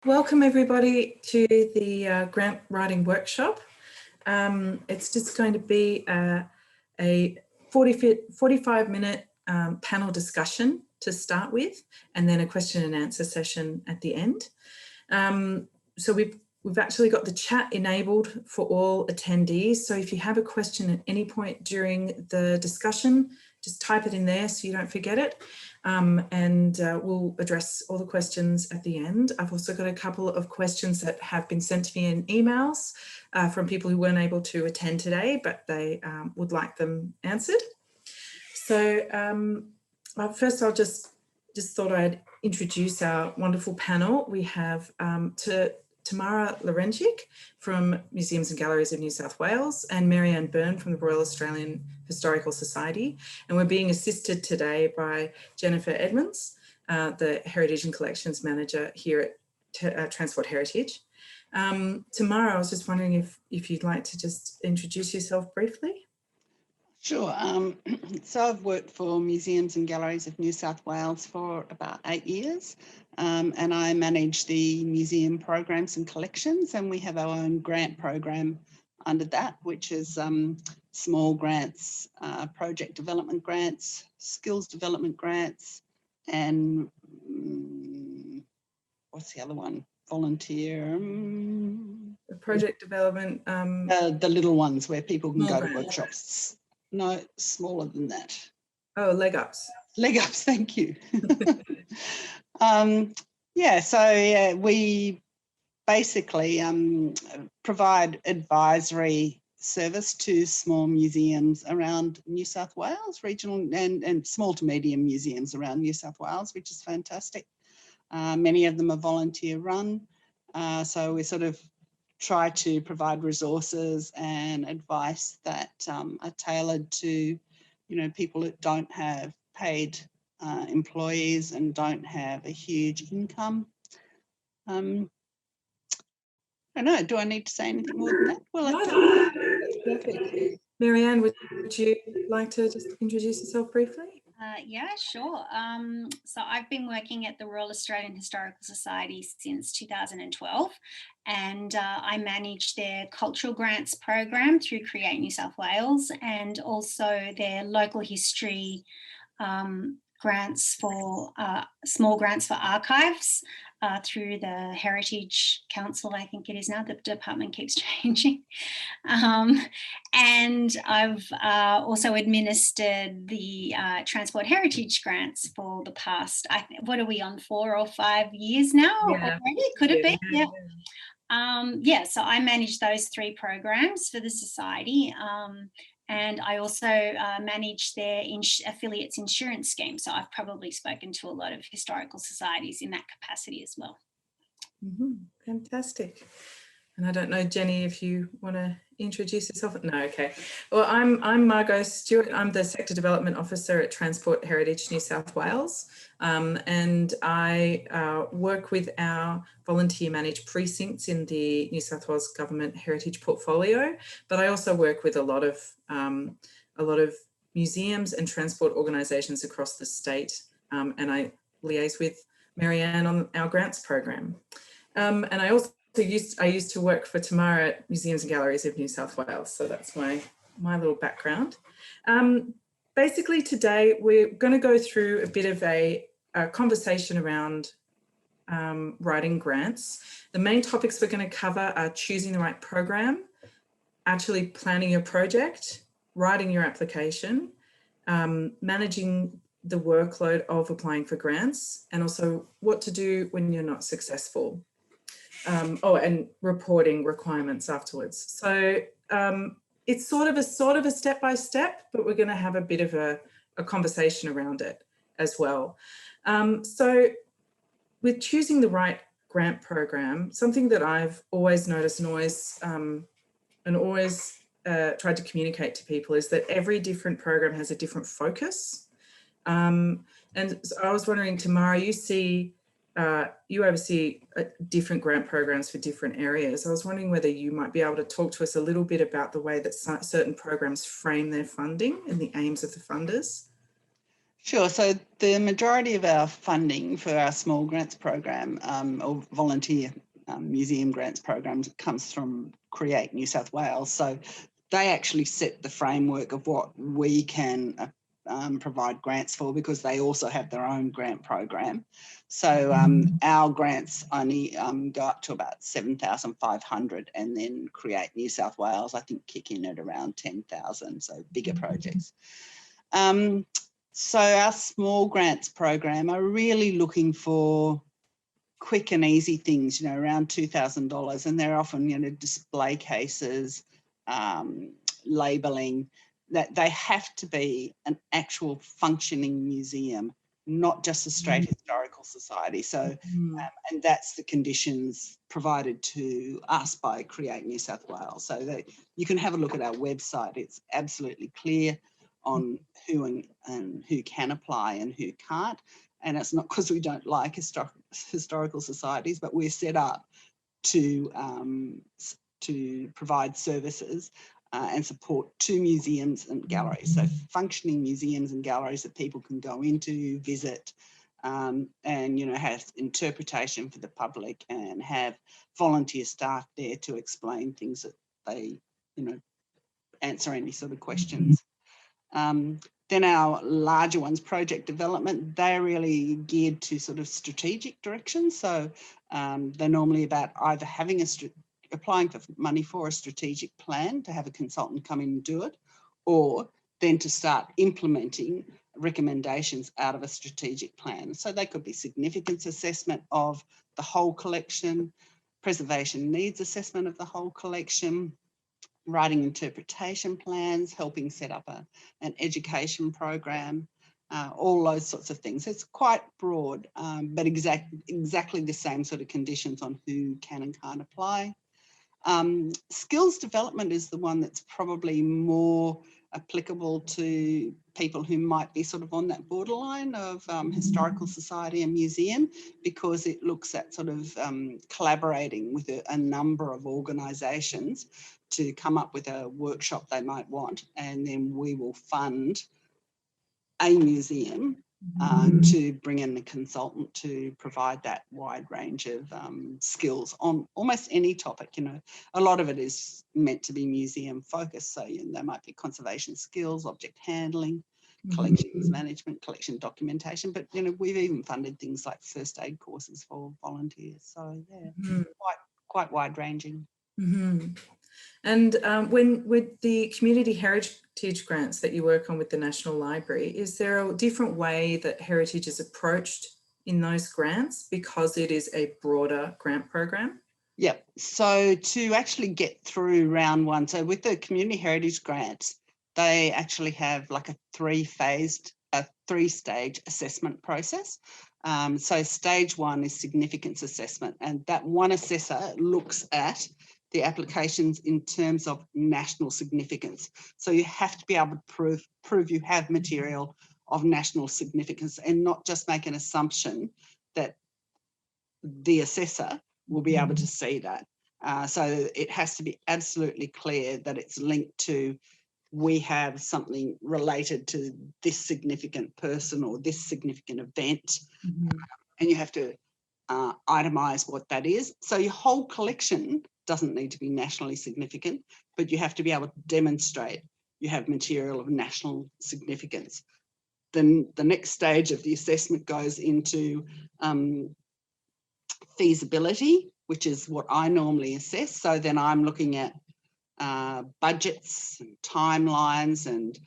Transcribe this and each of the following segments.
Welcome everybody to the grant writing workshop. It's just going to be a 45-minute panel discussion to start with, and then a question and answer session at the end. So we've actually got the chat enabled for all attendees. So if you have a question at any point during the discussion, just type it in there so you don't forget it. We'll address all the questions at the end. I've also got a couple of questions that have been sent to me in emails from people who weren't able to attend today, but they would like them answered. So first I'll just thought I'd introduce our wonderful panel. We have Tamara Lorencic from Museums and Galleries of New South Wales and Marianne Byrne from the Royal Australian Historical Society. And we're being assisted today by Jennifer Edmonds, the Heritage and Collections Manager here at Transport Heritage. Tamara, I was just wondering if you'd like to just introduce yourself briefly. Sure. So I've worked for Museums and Galleries of New South Wales for about 8 years, and I manage the museum programs and collections, and we have our own grant program under that, which is small grants, project development grants, skills development grants, and what's the other one? Volunteer. Project development. The little ones where people can go to workshops. No, smaller than that. Oh, leg ups. Leg ups, thank you. We basically provide advisory service to small museums around New South Wales, regional and small to medium museums around New South Wales, which is fantastic. Many of them are volunteer run, so we sort of try to provide resources and advice that are tailored to, people that don't have paid employees and don't have a huge income. I don't know, do I need to say anything more than that? Well, no, that's perfect. Marianne, would you like to just introduce yourself briefly? Yeah, sure. So I've been working at the Royal Australian Historical Society since 2012, and I manage their cultural grants program through Create New South Wales, and also their local history grants for small grants for archives through the Heritage Council, I think it is now. The department keeps changing. And I've also administered the Transport Heritage grants for the past, what are we on, 4 or 5 years now already? Could it be? Yeah. So I manage those 3 programs for the Society. And I also manage their affiliates insurance scheme. So I've probably spoken to a lot of historical societies in that capacity as well. Fantastic. And I don't know, Jenny, if you want to introduce yourself. No, okay. Well, I'm Margot Stewart. I'm the Sector Development Officer at Transport Heritage New South Wales. And I work with our volunteer managed precincts in the New South Wales Government Heritage Portfolio, but I also work with a lot of museums and transport organisations across the state, and I liaise with Marianne on our grants program. And I also used to work for Tamara at Museums and Galleries of New South Wales, so that's my little background. Basically today we're going to go through a bit of a conversation around writing grants. The main topics we're going to cover are choosing the right program, actually planning your project, writing your application, managing the workload of applying for grants, and also what to do when you're not successful. And reporting requirements afterwards. So it's sort of a step-by-step, but we're going to have a bit of a conversation around it as well. So with choosing the right grant program, something that I've always noticed and always tried to communicate to people is that every different program has a different focus. And so I was wondering, Tamara, you oversee different grant programs for different areas. I was wondering whether you might be able to talk to us a little bit about the way that certain programs frame their funding and the aims of the funders. Sure. So the majority of our funding for our small grants program or volunteer museum grants programs comes from Create New South Wales. So they actually set the framework of what we can provide grants for, because they also have their own grant program. So our grants only go up to about 7,500, and then Create New South Wales, I think, kick in at around 10,000, so bigger projects. So our small grants program are really looking for quick and easy things, around $2,000, and they're often, display cases, labelling. That they have to be an actual functioning museum, not just a straight historical society. So, and that's the conditions provided to us by Create New South Wales. So that you can have a look at our website. It's absolutely clear on who and who can apply and who can't. And it's not because we don't like historical societies, but we're set up to provide services and support to museums and galleries. So functioning museums and galleries that people can go into, visit, and have interpretation for the public, and have volunteer staff there to explain things that they, answer any sort of questions. Then our larger ones, project development, they're really geared to sort of strategic direction. So they're normally about either having applying for money for a strategic plan to have a consultant come in and do it, or then to start implementing recommendations out of a strategic plan. So they could be significance assessment of the whole collection, preservation needs assessment of the whole collection, writing interpretation plans, helping set up an education program, all those sorts of things. It's quite broad, but exactly the same sort of conditions on who can and can't apply. Skills development is the one that's probably more applicable to people who might be sort of on that borderline of historical society and museum, because it looks at sort of collaborating with a number of organisations to come up with a workshop they might want, and then we will fund a museum to bring in a consultant to provide that wide range of skills on almost any topic. A lot of it is meant to be museum focused. So there might be conservation skills, object handling, collections management, collection documentation, but we've even funded things like first aid courses for volunteers. So yeah, quite wide ranging. And when with the community heritage grants that you work on with the National Library, is there a different way that heritage is approached in those grants because it is a broader grant program? Yeah, so to actually get through round one, so with the community heritage grants, they actually have like a three-stage assessment process. So stage one is significance assessment, and that one assessor looks at the applications in terms of national significance. So you have to be able to prove you have material of national significance, and not just make an assumption that the assessor will be able to see that. So it has to be absolutely clear that it's linked to, we have something related to this significant person or this significant event, and you have to itemise what that is. So your whole collection doesn't need to be nationally significant, but you have to be able to demonstrate you have material of national significance. Then the next stage of the assessment goes into feasibility, which is what I normally assess. So then I'm looking at budgets and timelines and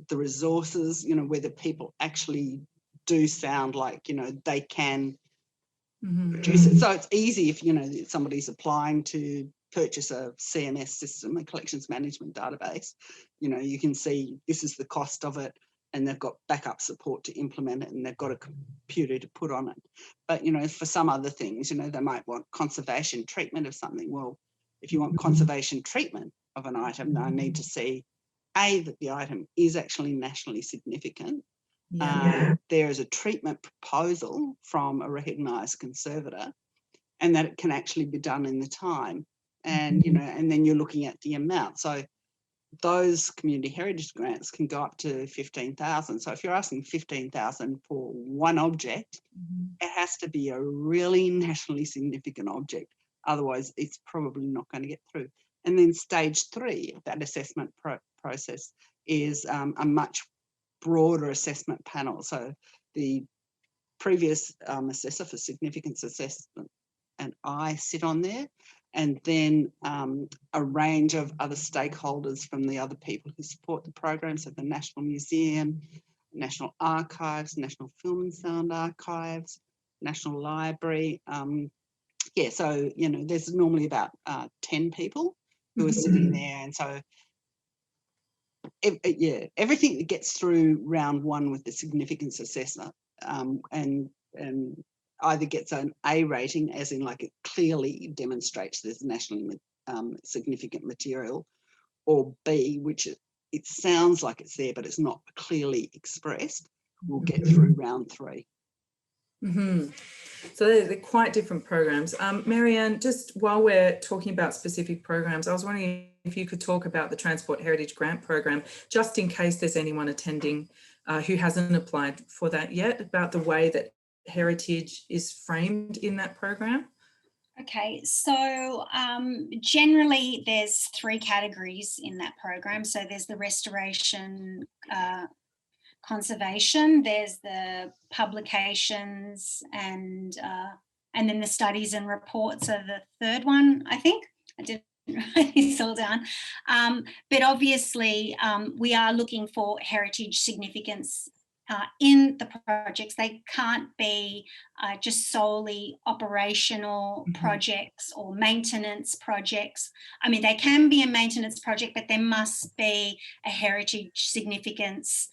the resources, whether people actually do sound like, they can produce it. So it's easy if, somebody's applying to purchase a CMS system, a collections management database, you can see this is the cost of it, and they've got backup support to implement it, and they've got a computer to put on it. But, for some other things, they might want conservation treatment of something. Well, if you want conservation treatment of an item, then I need to see, A, that the item is actually nationally significant. There is a treatment proposal from a recognised conservator, and that it can actually be done in the time. And, and then you're looking at the amount. So those community heritage grants can go up to 15,000. So if you're asking 15,000 for one object, it has to be a really nationally significant object. Otherwise, it's probably not going to get through. And then stage 3 of that assessment process is a much broader assessment panel. So the previous assessor for significance assessment and I sit on there, and then a range of other stakeholders from the other people who support the program, so the National Museum, National Archives, National Film and Sound Archives, National Library. Yeah, so, you know, there's normally about 10 people who are sitting there, and so yeah, everything that gets through round 1 with the significance assessor and either gets an A rating, as in like it clearly demonstrates there's nationally significant material, or B, which it sounds like it's there, but it's not clearly expressed, will get through round 3. So they're quite different programs. Marianne, just while we're talking about specific programs, I was wondering if you could talk about the Transport Heritage Grant Program, just in case there's anyone attending who hasn't applied for that yet, about the way that heritage is framed in that program. Okay, so generally there's 3 categories in that program. So there's the restoration, conservation, there's the publications, and then the studies and reports are the third one, I think. I didn't write this all down. But obviously we are looking for heritage significance in the projects. They can't be just solely operational projects or maintenance projects. I mean, they can be a maintenance project, but there must be a heritage significance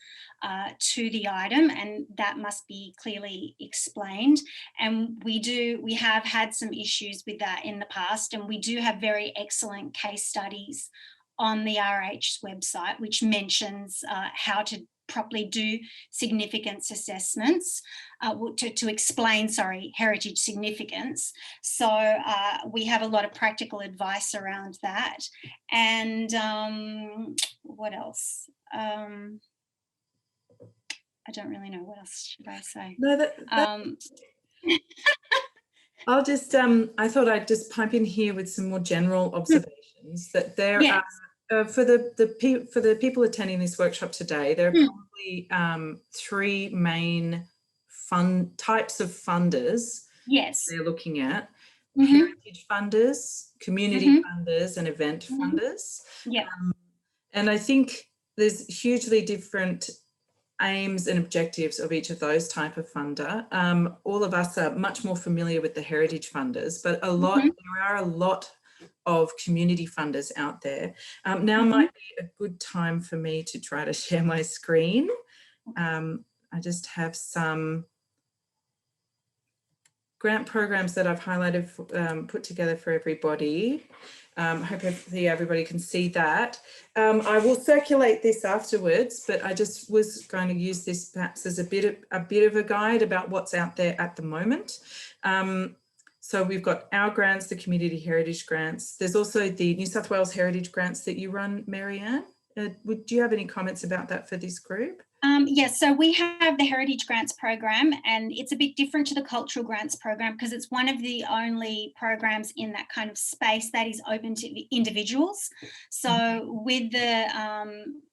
to the item, and that must be clearly explained. And we have had some issues with that in the past, and we do have very excellent case studies on the RH's website, which mentions how to properly do significance assessments to explain, heritage significance. So we have a lot of practical advice around that. And what else? I don't really know. What else should I say? No, I'll just, I thought I'd just pipe in here with some more general observations that there are, for the people attending this workshop today, there are probably 3 main types of funders they're looking at. Heritage funders, community funders, and event funders. And I think there's hugely different aims and objectives of each of those type of funder. All of us are much more familiar with the heritage funders, but there are a lot of community funders out there. Now might be a good time for me to try to share my screen. I just have some grant programs that I've highlighted, put together for everybody. Hopefully everybody can see that. I will circulate this afterwards, but I just was going to use this perhaps as a bit of a guide about what's out there at the moment. So we've got our grants, the community heritage grants. There's also the New South Wales heritage grants that you run, Marianne. Do you have any comments about that for this group? Yes, so we have the Heritage Grants Program, and it's a bit different to the Cultural Grants Program because it's one of the only programs in that kind of space that is open to individuals. So with the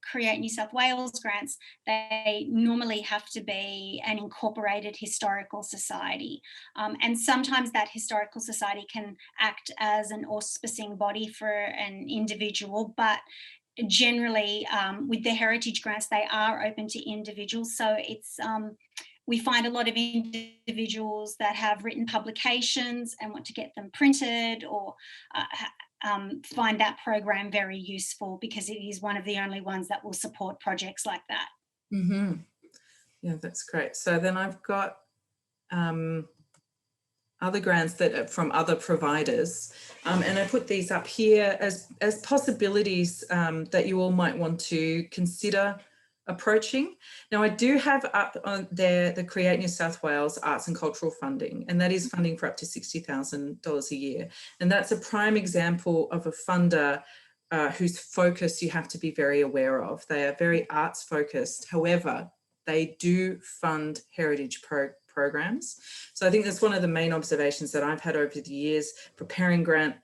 Create New South Wales grants, they normally have to be an incorporated historical society. And sometimes that historical society can act as an auspicing body for an individual, but generally with the heritage grants, they are open to individuals. So it's we find a lot of individuals that have written publications and want to get them printed, or find that program very useful because it is one of the only ones that will support projects like that. Yeah, that's great. So then I've got other grants that are from other providers. And I put these up here as possibilities that you all might want to consider approaching. Now, I do have up on there the Create New South Wales Arts and Cultural Funding, and that is funding for up to $60,000 a year. And that's a prime example of a funder whose focus you have to be very aware of. They are very arts focused. However, they do fund heritage programs. So I think that's one of the main observations that I've had over the years, preparing grant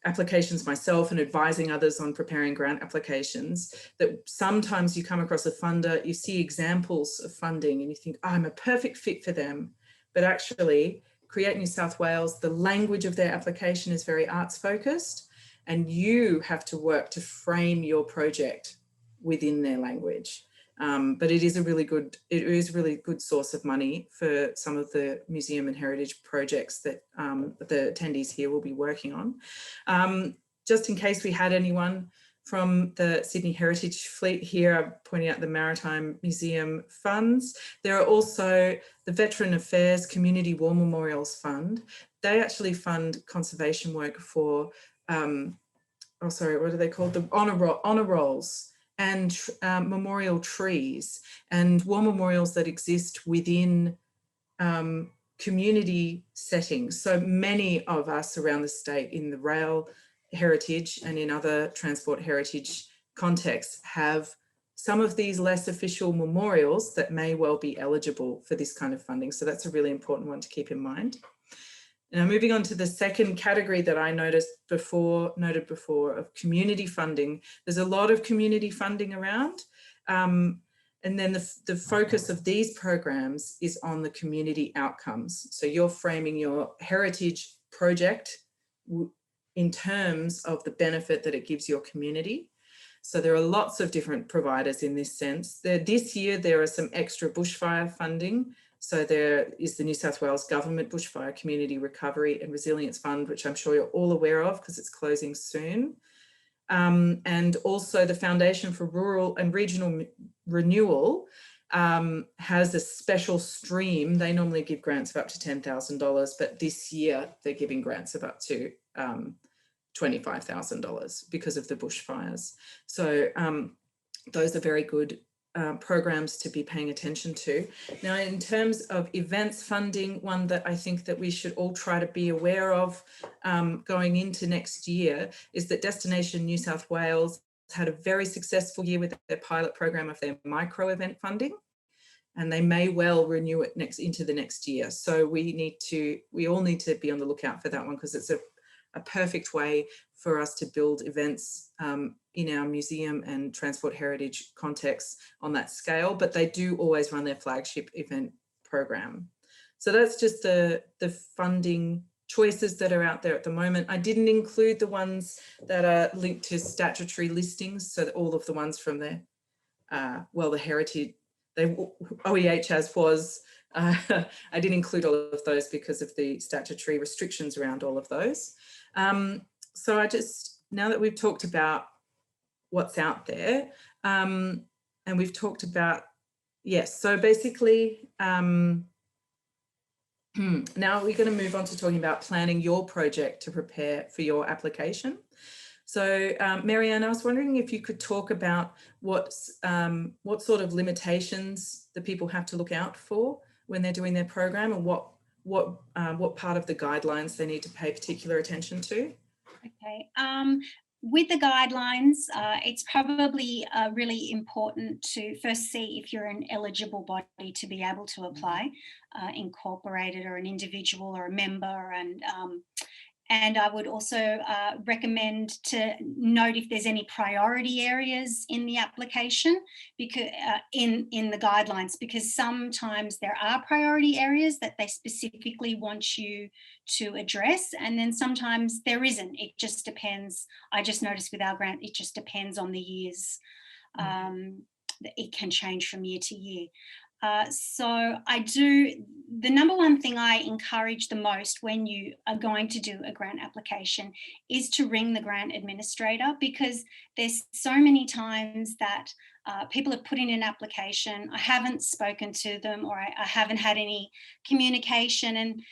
applications myself and advising others on preparing grant applications, that sometimes you come across a funder, you see examples of funding and you think, oh, I'm a perfect fit for them. But actually, Create New South Wales, the language of their application is very arts focused, and you have to work to frame your project within their language. But it is a really good source of money for some of the museum and heritage projects that the attendees here will be working on. Just in case we had anyone from the Sydney Heritage Fleet here, I'm pointing out the Maritime Museum funds. There are also the Veteran Affairs Community War Memorials Fund. They actually fund conservation work for, what are they called? The honour rolls and memorial trees and war memorials that exist within community settings. So many of us around the state in the rail heritage and in other transport heritage contexts have some of these less official memorials that may well be eligible for this kind of funding. So that's a really important one to keep in mind. Now, moving on to the second category that I noted before of community funding. There's a lot of community funding around. And then the focus of these programs is on the community outcomes. So you're framing your heritage project in terms of the benefit that it gives your community. So there are lots of different providers in this sense. This year, there are some extra bushfire funding. So there is the New South Wales Government Bushfire Community Recovery and Resilience Fund, which I'm sure you're all aware of because it's closing soon. And also the Foundation for Rural and Regional Renewal has a special stream. They normally give grants of up to $10,000, but this year they're giving grants of up to $25,000 because of the bushfires. So those are very good programs to be paying attention to. Now, in terms of events funding, one that I think that we should all try to be aware of going into next year is that Destination New South Wales had a very successful year with their pilot program of their micro event funding, and they may well renew it into the next year. So we all need to be on the lookout for that one, because it's a perfect way for us to build events in our museum and transport heritage context on that scale, but they do always run their flagship event program. So that's just the funding choices that are out there at the moment. I didn't include the ones that are linked to statutory listings, so that all of the ones from the heritage, OEH as was, I didn't include all of those because of the statutory restrictions around all of those. So now that we've talked about what's out there, and we've talked about, yes, so basically, now we're going to move on to talking about planning your project to prepare for your application. So Marianne, I was wondering if you could talk about what sort of limitations the people have to look out for when they're doing their program, and what part of the guidelines they need to pay particular attention to. Okay. With the guidelines, it's probably really important to first see if you're an eligible body to be able to apply, incorporated or an individual or a member, and I would also recommend to note if there's any priority areas in the application, because in the guidelines, because sometimes there are priority areas that they specifically want you to address, and then sometimes there isn't. It just depends. I just noticed with our grant, it just depends on the years. It can change from year to year. So the number one thing I encourage the most when you are going to do a grant application is to ring the grant administrator, because there's so many times that people have put in an application, I haven't spoken to them, or I haven't had any communication, and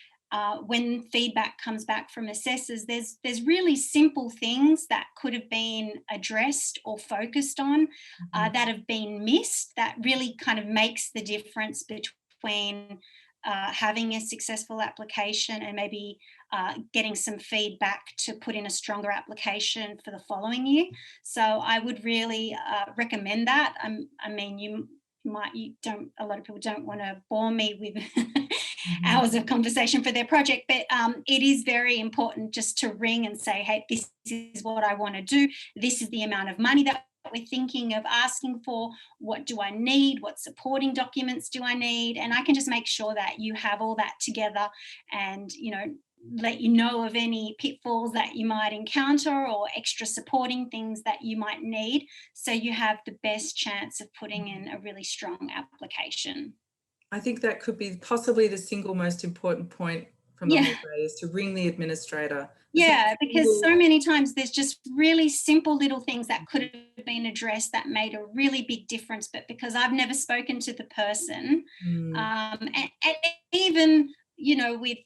when feedback comes back from assessors, there's really simple things that could have been addressed or focused on that have been missed, that really kind of makes the difference between having a successful application and maybe getting some feedback to put in a stronger application for the following year. So I would really recommend that. I mean, a lot of people don't want to bore me with hours of conversation for their project, but it is very important just to ring and say, hey, this is what I want to do. This is the amount of money that we're thinking of asking for. What do I need? What supporting documents do I need? And I can just make sure that you have all that together and, let you know of any pitfalls that you might encounter or extra supporting things that you might need, so you have the best chance of putting in a really strong application. I think that could be possibly the single most important point from the whole day, is to ring the administrator. Yeah, because so many times there's just really simple little things that could have been addressed that made a really big difference, but because I've never spoken to the person, and even, with,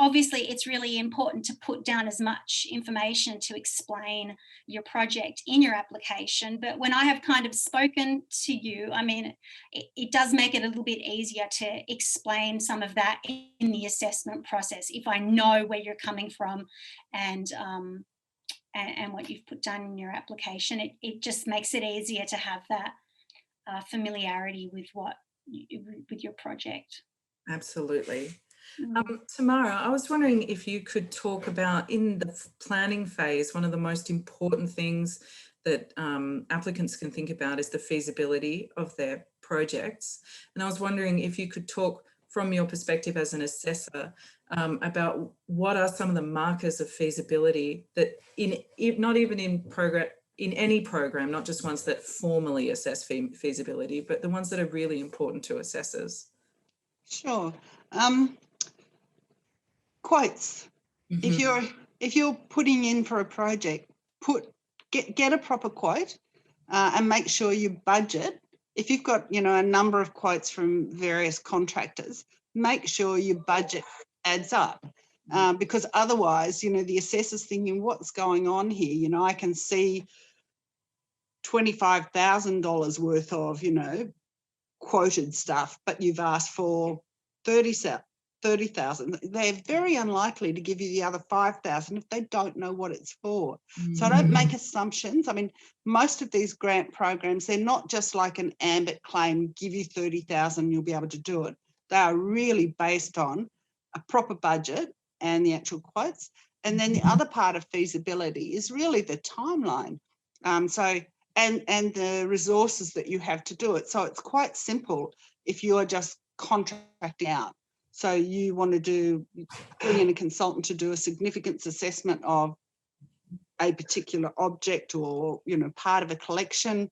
obviously it's really important to put down as much information to explain your project in your application. But when I have kind of spoken to you, I mean, it does make it a little bit easier to explain some of that in the assessment process if I know where you're coming from and what you've put down in your application. It just makes it easier to have that familiarity with with your project. Absolutely. Tamara, I was wondering if you could talk about, in the planning phase, one of the most important things that applicants can think about is the feasibility of their projects. And I was wondering if you could talk from your perspective as an assessor about what are some of the markers of feasibility that not even in any program, not just ones that formally assess feasibility, but the ones that are really important to assessors. Sure. Quotes. If you're putting in for a project, get a proper quote and make sure you budget. If you've got a number of quotes from various contractors, make sure your budget adds up, because otherwise the assessor's thinking, what's going on here? I can see $25,000 worth of quoted stuff, but you've asked for 30,000. They're very unlikely to give you the other 5,000 if they don't know what it's for. So don't make assumptions. I mean, most of these grant programs, they're not just like an ambit claim, give you 30,000, you'll be able to do it. They are really based on a proper budget and the actual quotes. And then the other part of feasibility is really the timeline. And the resources that you have to do it. So it's quite simple if you're just contracting out. So you want to bring in a consultant to do a significance assessment of a particular object or, part of a collection.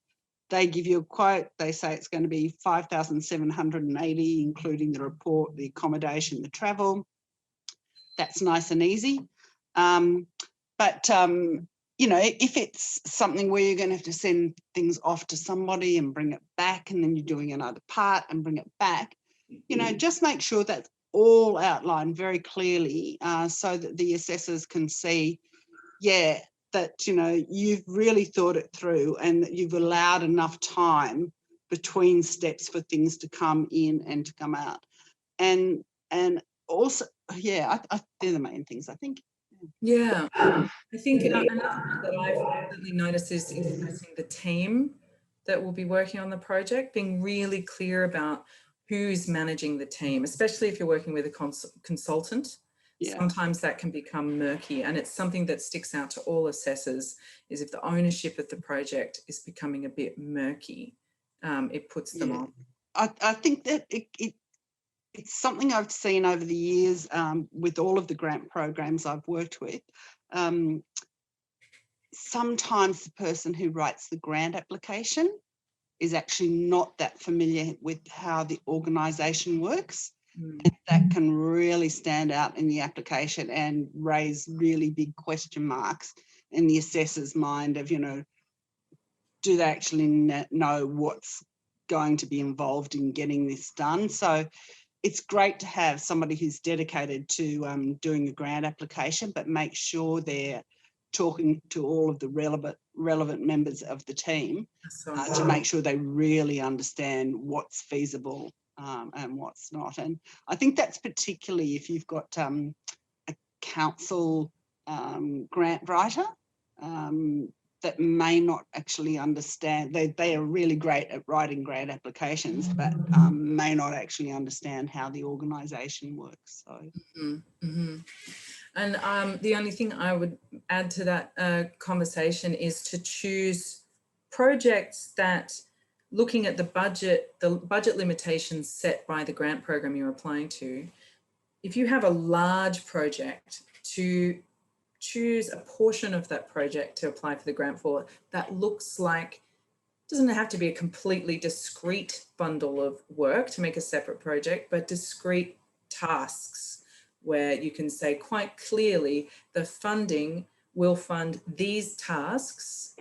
They give you a quote. They say it's going to be $5,780, including the report, the accommodation, the travel. That's nice and easy. If it's something where you're going to have to send things off to somebody and bring it back, and then you're doing another part and bring it back, just make sure that's all outlined very clearly, so that the assessors can see, that, you've really thought it through and that you've allowed enough time between steps for things to come in and to come out. And also, they're the main things, I think. Yeah, I think another thing that I've certainly noticed is expressing the team that will be working on the project, being really clear about who's managing the team, especially if you're working with a consultant. Yeah. Sometimes that can become murky, and it's something that sticks out to all assessors, is if the ownership of the project is becoming a bit murky, it puts them off. I think that it's something I've seen over the years with all of the grant programs I've worked with. Sometimes the person who writes the grant application is actually not that familiar with how the organisation works. And that can really stand out in the application and raise really big question marks in the assessor's mind of, do they actually know what's going to be involved in getting this done? So it's great to have somebody who's dedicated to doing a grant application, but make sure they're talking to all of the relevant members of the team to make sure they really understand what's feasible and what's not. And I think that's particularly if you've got a council grant writer that may not actually understand. They are really great at writing grant applications, but may not actually understand how the organisation works. So. And the only thing I would add to that conversation is to choose projects that, looking at the budget limitations set by the grant program you're applying to, if you have a large project, to choose a portion of that project to apply for the grant for that looks like, doesn't have to be a completely discrete bundle of work to make a separate project, but discrete tasks where you can say quite clearly the funding will fund these tasks.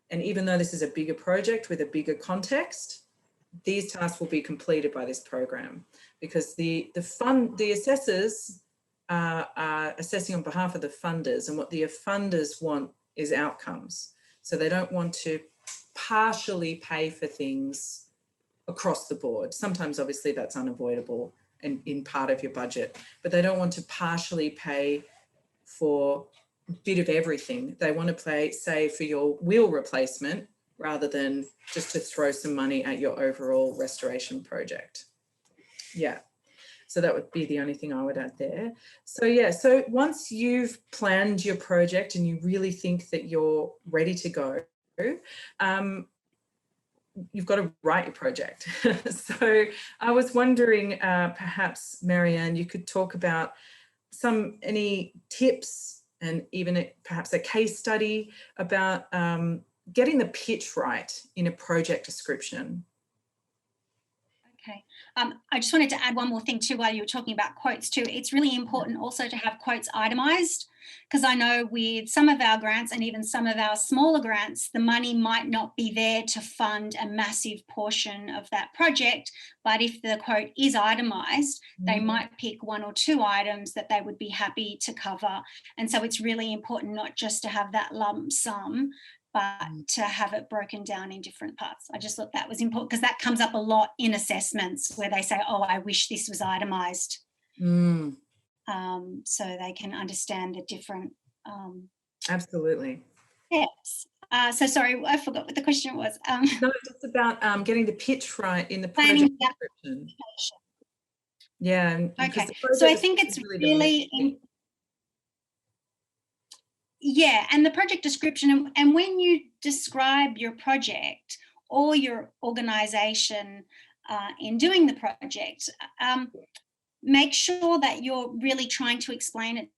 And even though this is a bigger project with a bigger context, these tasks will be completed by this program, because the assessors are assessing on behalf of the funders, and what the funders want is outcomes. So they don't want to partially pay for things across the board. Sometimes obviously that's unavoidable and in part of your budget, but they don't want to partially pay for a bit of everything. They want to pay, say, for your wheel replacement rather than just to throw some money at your overall restoration project. Yeah. So that would be the only thing I would add there. So yeah, so once you've planned your project and you really think that you're ready to go, you've got to write your project. So I was wondering, perhaps Marianne, you could talk about any tips and even perhaps a case study about getting the pitch right in a project description. Okay. I just wanted to add one more thing too while you were talking about quotes too. It's really important also to have quotes itemized, because I know with some of our grants and even some of our smaller grants, the money might not be there to fund a massive portion of that project. But if the quote is itemized, they might pick one or two items that they would be happy to cover. And so it's really important not just to have that lump sum, but to have it broken down in different parts. I just thought that was important, because that comes up a lot in assessments where they say, oh, I wish this was itemised. So they can understand the different. Absolutely. Yes. So sorry, I forgot what the question was. No, just about getting the pitch right in the project description. Yeah. Okay. So I think it's really yeah, and the project description, and when you describe your project or your organisation in doing the project, make sure that you're really trying to explain it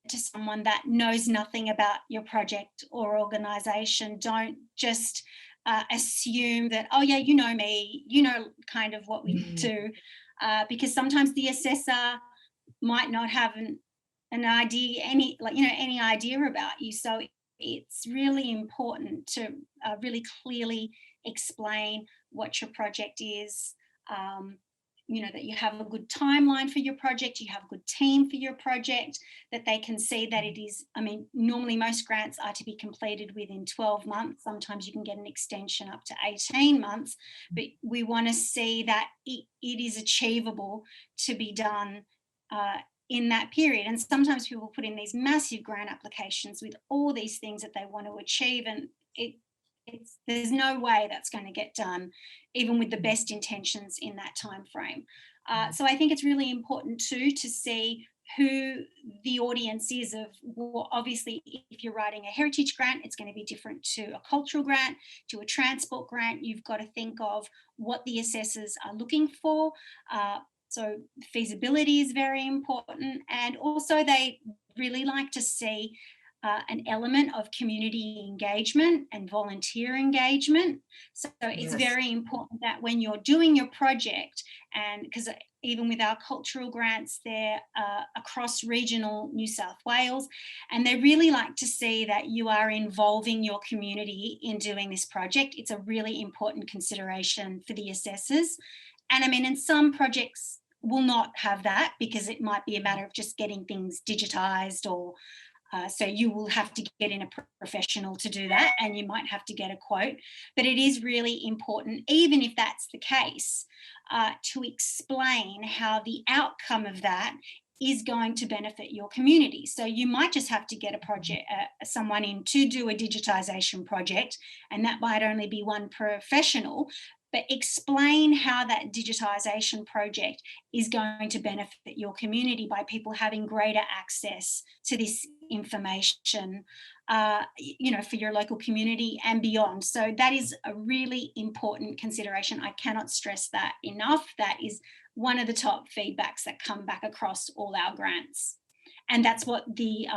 to someone that knows nothing about your project or organisation. Don't just assume that, oh yeah, you know me, you know kind of what we do, because sometimes the assessor might not have an idea, any idea about you. So it's really important to really clearly explain what your project is, that you have a good timeline for your project, you have a good team for your project, that they can see that it is, normally most grants are to be completed within 12 months. Sometimes you can get an extension up to 18 months, but we want to see that it is achievable to be done in that period. And sometimes people put in these massive grant applications with all these things that they want to achieve, and there's no way that's going to get done, even with the best intentions in that time frame. So I think it's really important too to see who the audience is of, obviously, if you're writing a heritage grant, it's going to be different to a cultural grant, to a transport grant. You've got to think of what the assessors are looking for. So feasibility is very important, and also they really like to see an element of community engagement and volunteer engagement. So it's very important that when you're doing your project, and because even with our cultural grants, they're across regional New South Wales, and they really like to see that you are involving your community in doing this project. It's a really important consideration for the assessors. And in some projects will not have that, because it might be a matter of just getting things digitized or So you will have to get in a professional to do that, and you might have to get a quote. But it is really important, even if that's the case, to explain how the outcome of that is going to benefit your community. So you might just have to get a project, someone in to do a digitisation project, and that might only be one professional, but explain how that digitisation project is going to benefit your community by people having greater access to this information, for your local community and beyond. So that is a really important consideration. I cannot stress that enough. That is one of the top feedbacks that come back across all our grants. And that's what the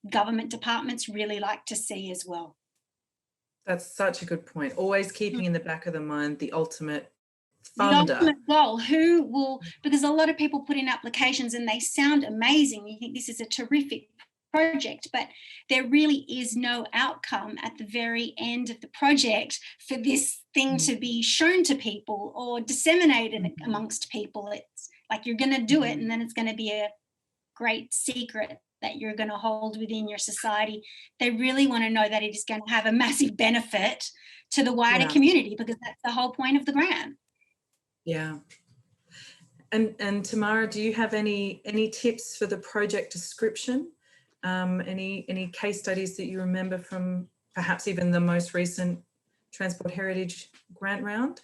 government departments really like to see as well. That's such a good point. Always keeping in the back of the mind the ultimate The funder. ultimate goal, who will, because a lot of people put in applications and they sound amazing. You think this is a terrific project, but there really is no outcome at the very end of the project for this thing to be shown to people or disseminated amongst people. It's like you're going to do it and then it's going to be a great secret that you're going to hold within your society. They really want to know that it is going to have a massive benefit to the wider community, because that's the whole point of the grant. Yeah. And Tamara, do you have any tips for the project description? Any case studies that you remember from perhaps even the most recent Transport Heritage grant round?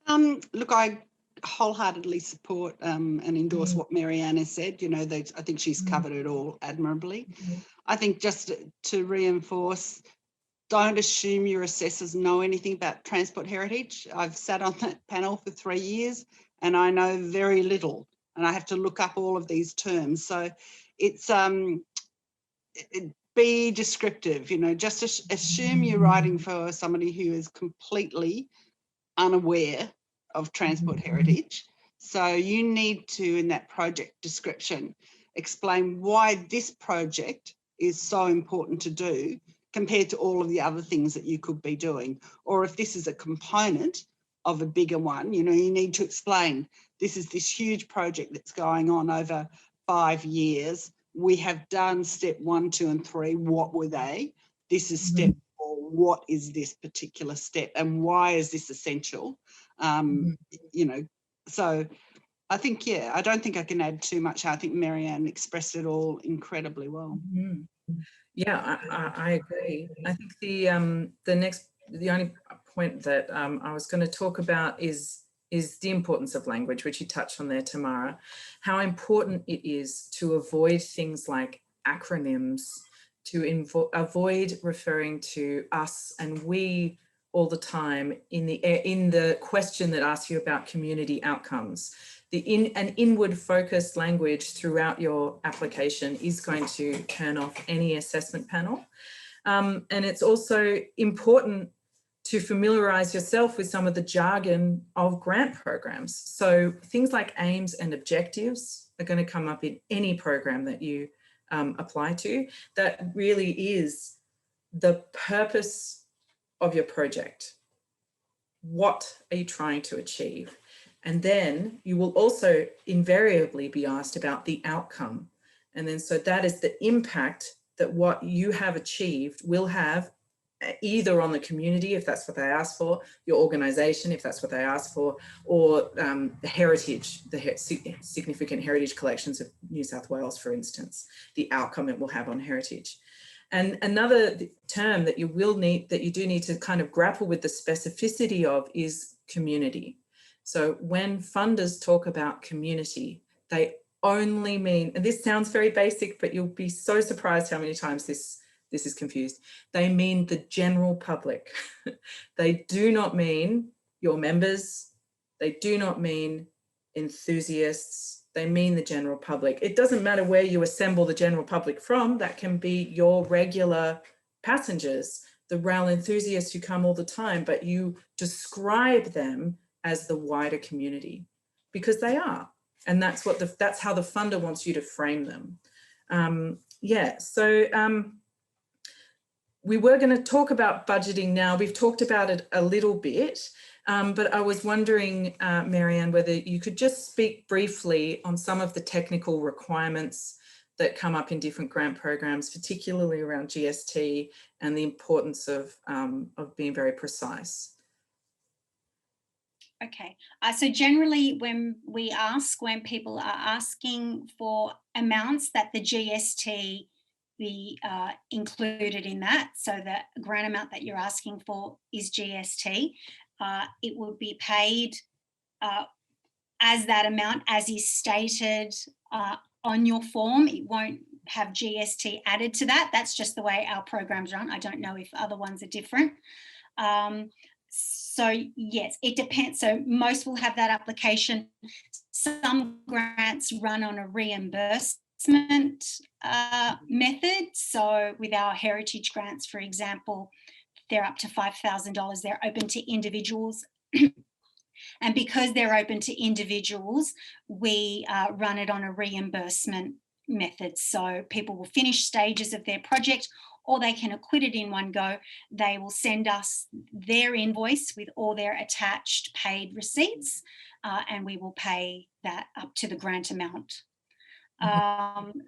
Look, I wholeheartedly support and endorse what Marianne has said. You know, I think she's covered it all admirably. I think just to reinforce, don't assume your assessors know anything about Transport Heritage. I've sat on that panel for 3 years and I know very little, and I have to look up all of these terms. So it's be descriptive, you know, just assume you're writing for somebody who is completely unaware of Transport Heritage. So you need to, in that project description, explain why this project is so important to do compared to all of the other things that you could be doing. Or if this is a component of a bigger one, you know, you need to explain, this is this huge project that's going on over 5 years. We have done step 1, 2, and 3. What were they? This is step 4. What is this particular step and why is this essential? You know, so I think, yeah, I don't think I can add too much. I think Marianne expressed it all incredibly well. Yeah, I agree. I think the only point that I was going to talk about is the importance of language, which you touched on there, Tamara. How important it is to avoid things like acronyms, to avoid referring to us and we all the time in the question that asks you about community outcomes. An inward focused language throughout your application is going to turn off any assessment panel. And it's also important to familiarise yourself with some of the jargon of grant programs. So things like aims and objectives are going to come up in any program that you apply to. That really is the purpose of your project. What are you trying to achieve? And then you will also invariably be asked about the outcome. And then so that is the impact that what you have achieved will have either on the community, if that's what they ask for, your organisation, if that's what they ask for, or the heritage, the significant heritage collections of New South Wales, for instance, the outcome it will have on heritage. And another term that you do need to kind of grapple with the specificity of is community. So when funders talk about community, they only mean, and this sounds very basic, but you'll be so surprised how many times this is confused. They mean the general public. They do not mean your members. They do not mean enthusiasts. They mean the general public. It doesn't matter where you assemble the general public from. That can be your regular passengers, the rail enthusiasts who come all the time, but you describe them as the wider community because they are. And that's how the funder wants you to frame them. We were going to talk about budgeting now. We've talked about it a little bit, but I was wondering, Marianne, whether you could just speak briefly on some of the technical requirements that come up in different grant programs, particularly around GST and the importance of being very precise? Okay, so generally when people are asking for amounts, that the GST be included in that, so the grant amount that you're asking for is GST. It will be paid as that amount as is stated on your form. It won't have GST added to that. That's just the way our programs run. I don't know if other ones are different. So yes, it depends. So most will have that application. Some grants run on a reimbursement method. So with our heritage grants, for example, they're up to $5,000. They're open to individuals. And because they're open to individuals, we run it on a reimbursement method. So people will finish stages of their project, or they can acquit it in one go. They will send us their invoice with all their attached paid receipts, and we will pay that up to the grant amount.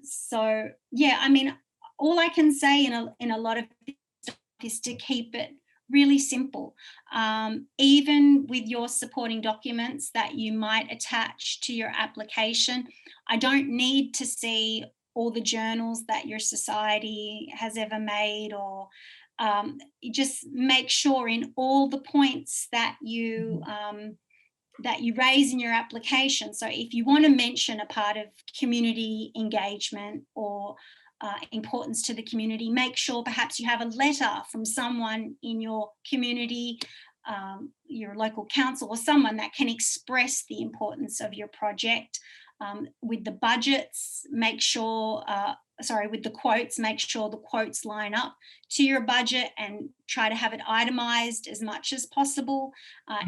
So yeah, I mean, all I can say in a lot of this stuff is to keep it really simple. Even with your supporting documents that you might attach to your application, I don't need to see all the journals that your society has ever made, or just make sure in all the points that you raise in your application. So if you want to mention a part of community engagement or importance to the community, make sure perhaps you have a letter from someone in your community, your local council, or someone that can express the importance of your project. With the budgets, make sure, with the quotes, make sure the quotes line up to your budget, and try to have it itemized as much as possible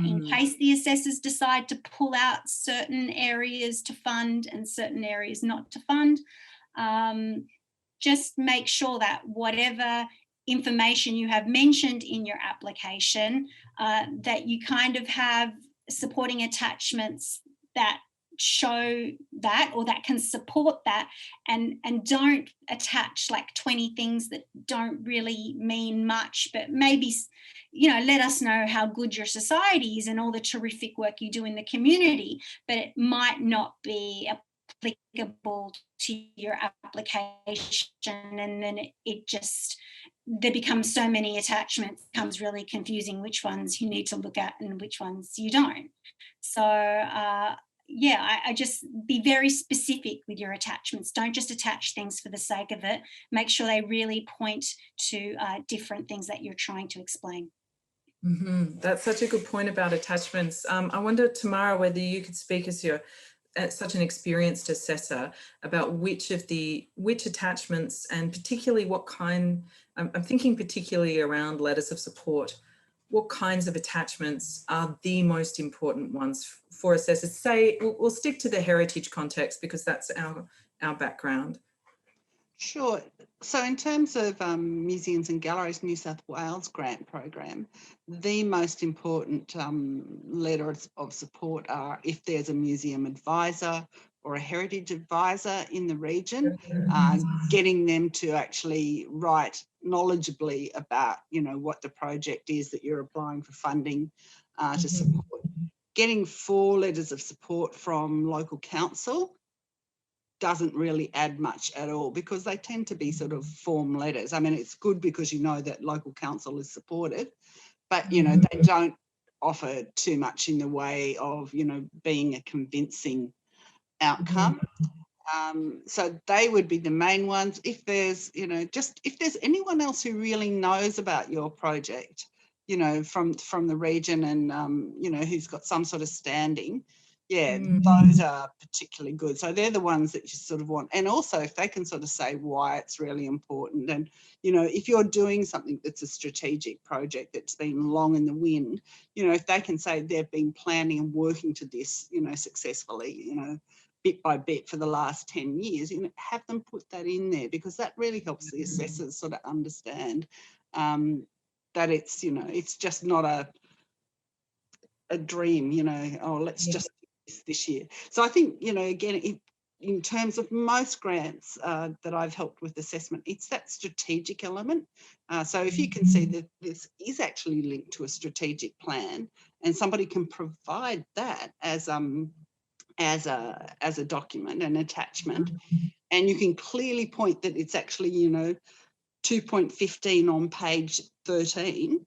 in case the assessors decide to pull out certain areas to fund and certain areas not to fund. Just make sure that whatever information you have mentioned in your application, that you kind of have supporting attachments that show that, or that can support that, and don't attach like 20 things that don't really mean much, but maybe, you know, let us know how good your society is and all the terrific work you do in the community, but it might not be applicable to your application. And then it just, there becomes so many attachments, it becomes really confusing which ones you need to look at and which ones you don't. So yeah, I just be very specific with your attachments. Don't just attach things for the sake of it. Make sure they really point to different things that you're trying to explain. That's such a good point about attachments. I wonder, Tamara, whether you could speak as you're such an experienced assessor about which attachments, and particularly what kind, I'm thinking particularly around letters of support, what kinds of attachments are the most important ones for assessors? Say, we'll stick to the heritage context because that's our background. Sure. So in terms of Museums and Galleries New South Wales grant program, the most important letters of support are if there's a museum advisor or a heritage advisor in the region, getting them to actually write knowledgeably about, you know, what the project is that you're applying for funding to support. Getting 4 letters of support from local council doesn't really add much at all, because they tend to be sort of form letters. I mean, it's good because you know that local council is supportive, but, you know, they don't offer too much in the way of, you know, being a convincing outcome. So they would be the main ones. If there's, you know, just if there's anyone else who really knows about your project, you know, from the region, and, you know, who's got some sort of standing, yeah, those are particularly good. So they're the ones that you sort of want. And also if they can sort of say why it's really important. And, you know, if you're doing something that's a strategic project that's been long in the wind, you know, if they can say they've been planning and working to this, you know, successfully, you know, bit by bit for the last 10 years, you know, have them put that in there, because that really helps the assessors sort of understand that it's, you know, it's just not a dream, you know, oh, let's just do this year. So I think, you know, again, in terms of most grants that I've helped with assessment, it's that strategic element. So if you can see that this is actually linked to a strategic plan, and somebody can provide that as a document, an attachment, and you can clearly point that it's actually, you know, 2.15 on page 13,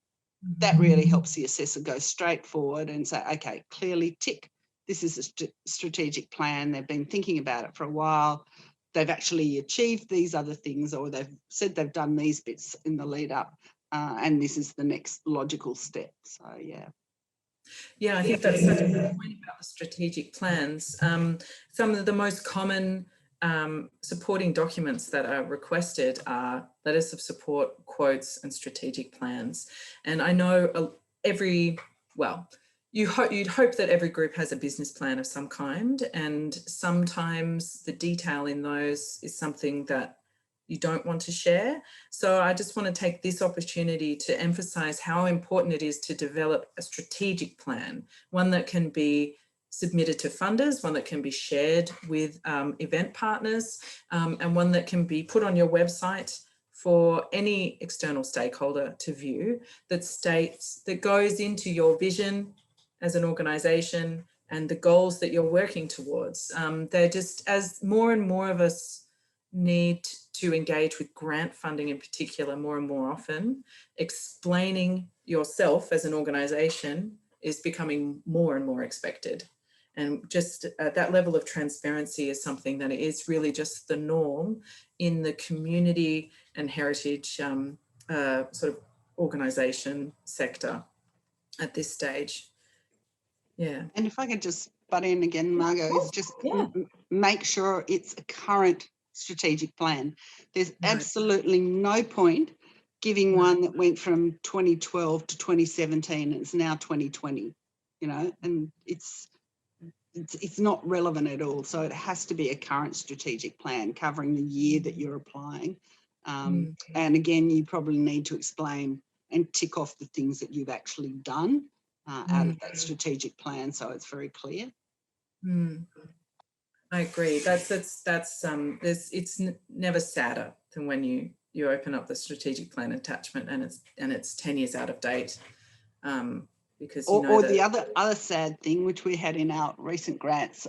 that really helps the assessor go straight forward and say, okay, clearly tick, this is a strategic plan. They've been thinking about it for a while. They've actually achieved these other things, or they've said they've done these bits in the lead up, and this is the next logical step. So, yeah. Yeah, I think that's such a good point about the strategic plans. Some of the most common supporting documents that are requested are letters of support, quotes, and strategic plans. And I know you'd hope that every group has a business plan of some kind, and sometimes the detail in those is something that you don't want to share. So I just want to take this opportunity to emphasize how important it is to develop a strategic plan, one that can be submitted to funders, one that can be shared with event partners, and one that can be put on your website for any external stakeholder to view, that goes into your vision as an organisation and the goals that you're working towards. They're just, as more and more of us need to engage with grant funding in particular more and more often, explaining yourself as an organisation is becoming more and more expected. And just that level of transparency is something that is really just the norm in the community and heritage sort of organisation sector at this stage. Yeah. And if I could just butt in again, Margot, is just make sure it's a current strategic plan. There's absolutely no point giving one that went from 2012 to 2017 and it's now 2020, you know, and it's not relevant at all. So it has to be a current strategic plan covering the year that you're applying. And again, you probably need to explain and tick off the things that you've actually done out of that strategic plan, so it's very clear. I agree. It's never sadder than when you open up the strategic plan attachment and it's 10 years out of date. Because the other sad thing, which we had in our recent grants,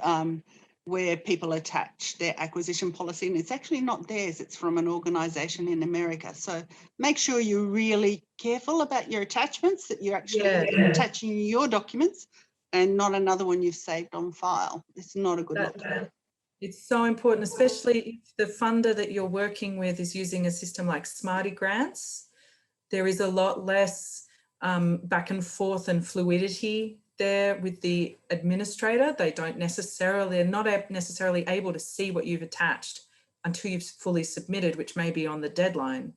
where people attach their acquisition policy and it's actually not theirs, it's from an organisation in America. So make sure you're really careful about your attachments, that you're actually attaching your documents and not another one you've saved on file. It's not a good look. It's so important, especially if the funder that you're working with is using a system like Smarty Grants. There is a lot less back and forth and fluidity there with the administrator. They're not necessarily able to see what you've attached until you've fully submitted, which may be on the deadline.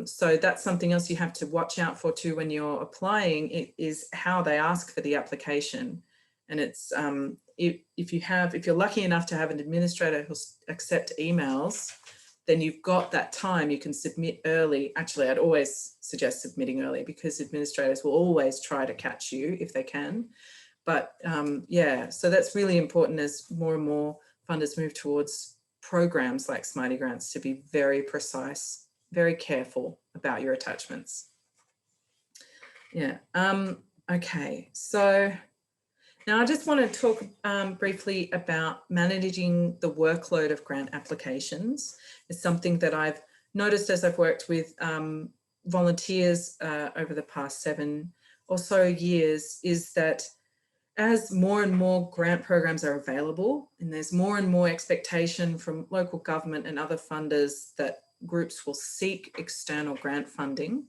So that's something else you have to watch out for too when you're applying. It is how they ask for the application. And it's if you're lucky enough to have an administrator who'll accept emails, then you've got that time, you can submit early. Actually, I'd always suggest submitting early because administrators will always try to catch you if they can. But so that's really important as more and more funders move towards programs like Smarty Grants to be very precise, very careful about your attachments. Yeah, okay, so now I just want to talk briefly about managing the workload of grant applications. It's something that I've noticed as I've worked with volunteers over the past 7 or so years, is that as more and more grant programs are available and there's more and more expectation from local government and other funders that groups will seek external grant funding,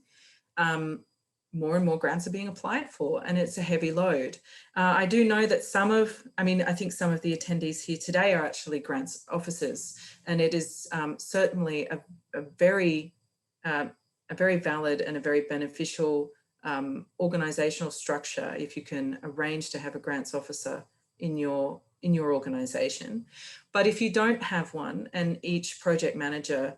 more and more grants are being applied for, and it's a heavy load. I do know that I think some of the attendees here today are actually grants officers, and it is certainly a very valid and a very beneficial organisational structure if you can arrange to have a grants officer in your organisation. But if you don't have one and each project manager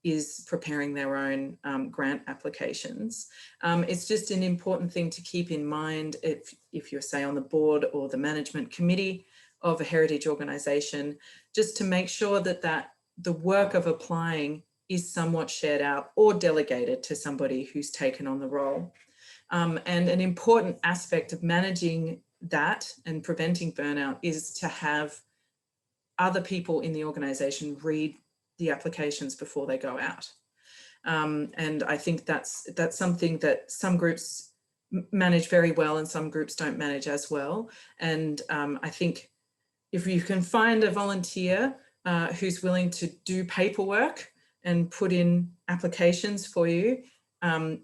is preparing their own grant applications, it's just an important thing to keep in mind if you're, say, on the board or the management committee of a heritage organisation, just to make sure that the work of applying is somewhat shared out or delegated to somebody who's taken on the role. And an important aspect of managing that and preventing burnout is to have other people in the organisation read the applications before they go out. And I think that's something that some groups manage very well and some groups don't manage as well. And I think if you can find a volunteer who's willing to do paperwork and put in applications for you,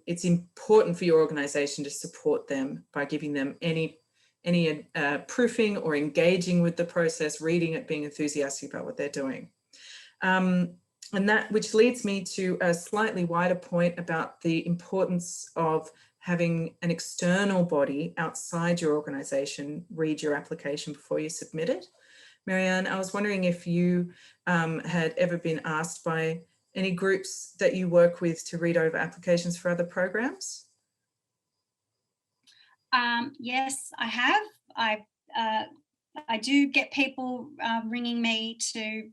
it's important for your organisation to support them by giving them any proofing or engaging with the process, reading it, being enthusiastic about what they're doing. And that, which leads me to a slightly wider point about the importance of having an external body outside your organisation read your application before you submit it. Marianne, I was wondering if you had ever been asked by any groups that you work with to read over applications for other programs? Yes, I have. I do get people ringing me to,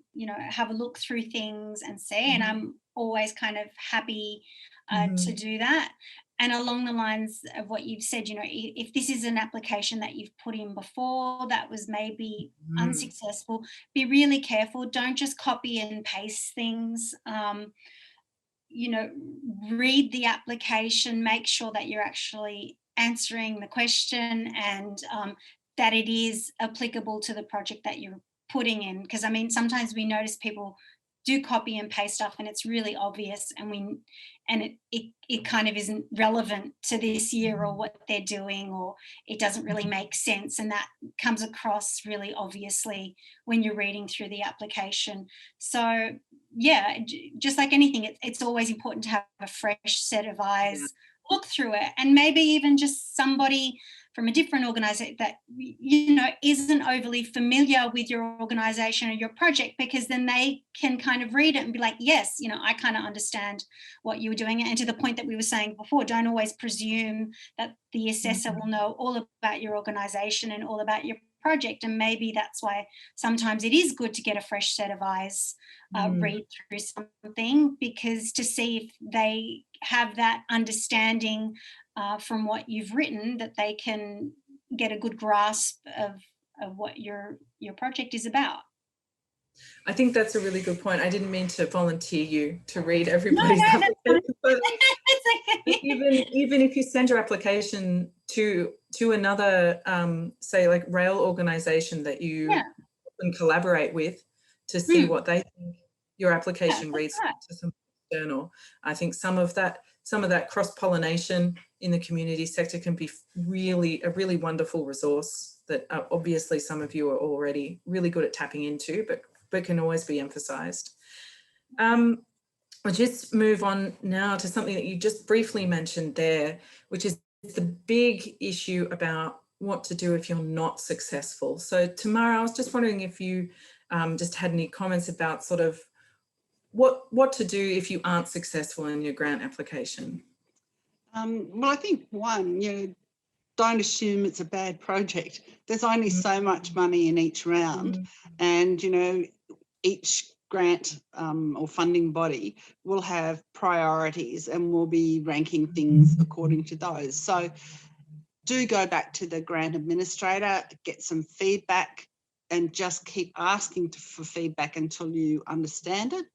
have a look through things and see, and I'm always kind of happy to do that. And along the lines of what you've said, if this is an application that you've put in before that was maybe unsuccessful, be really careful. Don't just copy and paste things. Read the application, make sure that you're actually answering the question and that it is applicable to the project that you're putting in. Because I mean, sometimes we notice people do copy and paste stuff and it's really obvious and it kind of isn't relevant to this year or what they're doing, or it doesn't really make sense, and that comes across really obviously when you're reading through the application. So yeah, just like anything, it's always important to have a fresh set of eyes, look through it, and maybe even just somebody from a different organisation that isn't overly familiar with your organisation or your project, because then they can kind of read it and be like, yes, I kind of understand what you were doing. And to the point that we were saying before, don't always presume that the assessor will know all about your organisation and all about your project. And maybe that's why sometimes it is good to get a fresh set of eyes, read through something, because to see if they have that understanding from what you've written, that they can get a good grasp of what your project is about. I think that's a really good point. I didn't mean to volunteer you to read everybody's application, but even if you send your application to another, say like rail organisation that you can collaborate with to see what they think your application reads to some external. I think some of that cross-pollination in the community sector can be a really wonderful resource that obviously some of you are already really good at tapping into, but can always be emphasised. I'll just move on now to something that you just briefly mentioned there, which is the big issue about what to do if you're not successful. So Tamara, I was just wondering if you just had any comments about sort of what to do if you aren't successful in your grant application. Well, I think one, don't assume it's a bad project. There's only so much money in each round, and each grant or funding body will have priorities and will be ranking things according to those. So do go back to the grant administrator, get some feedback, and just keep asking for feedback until you understand it.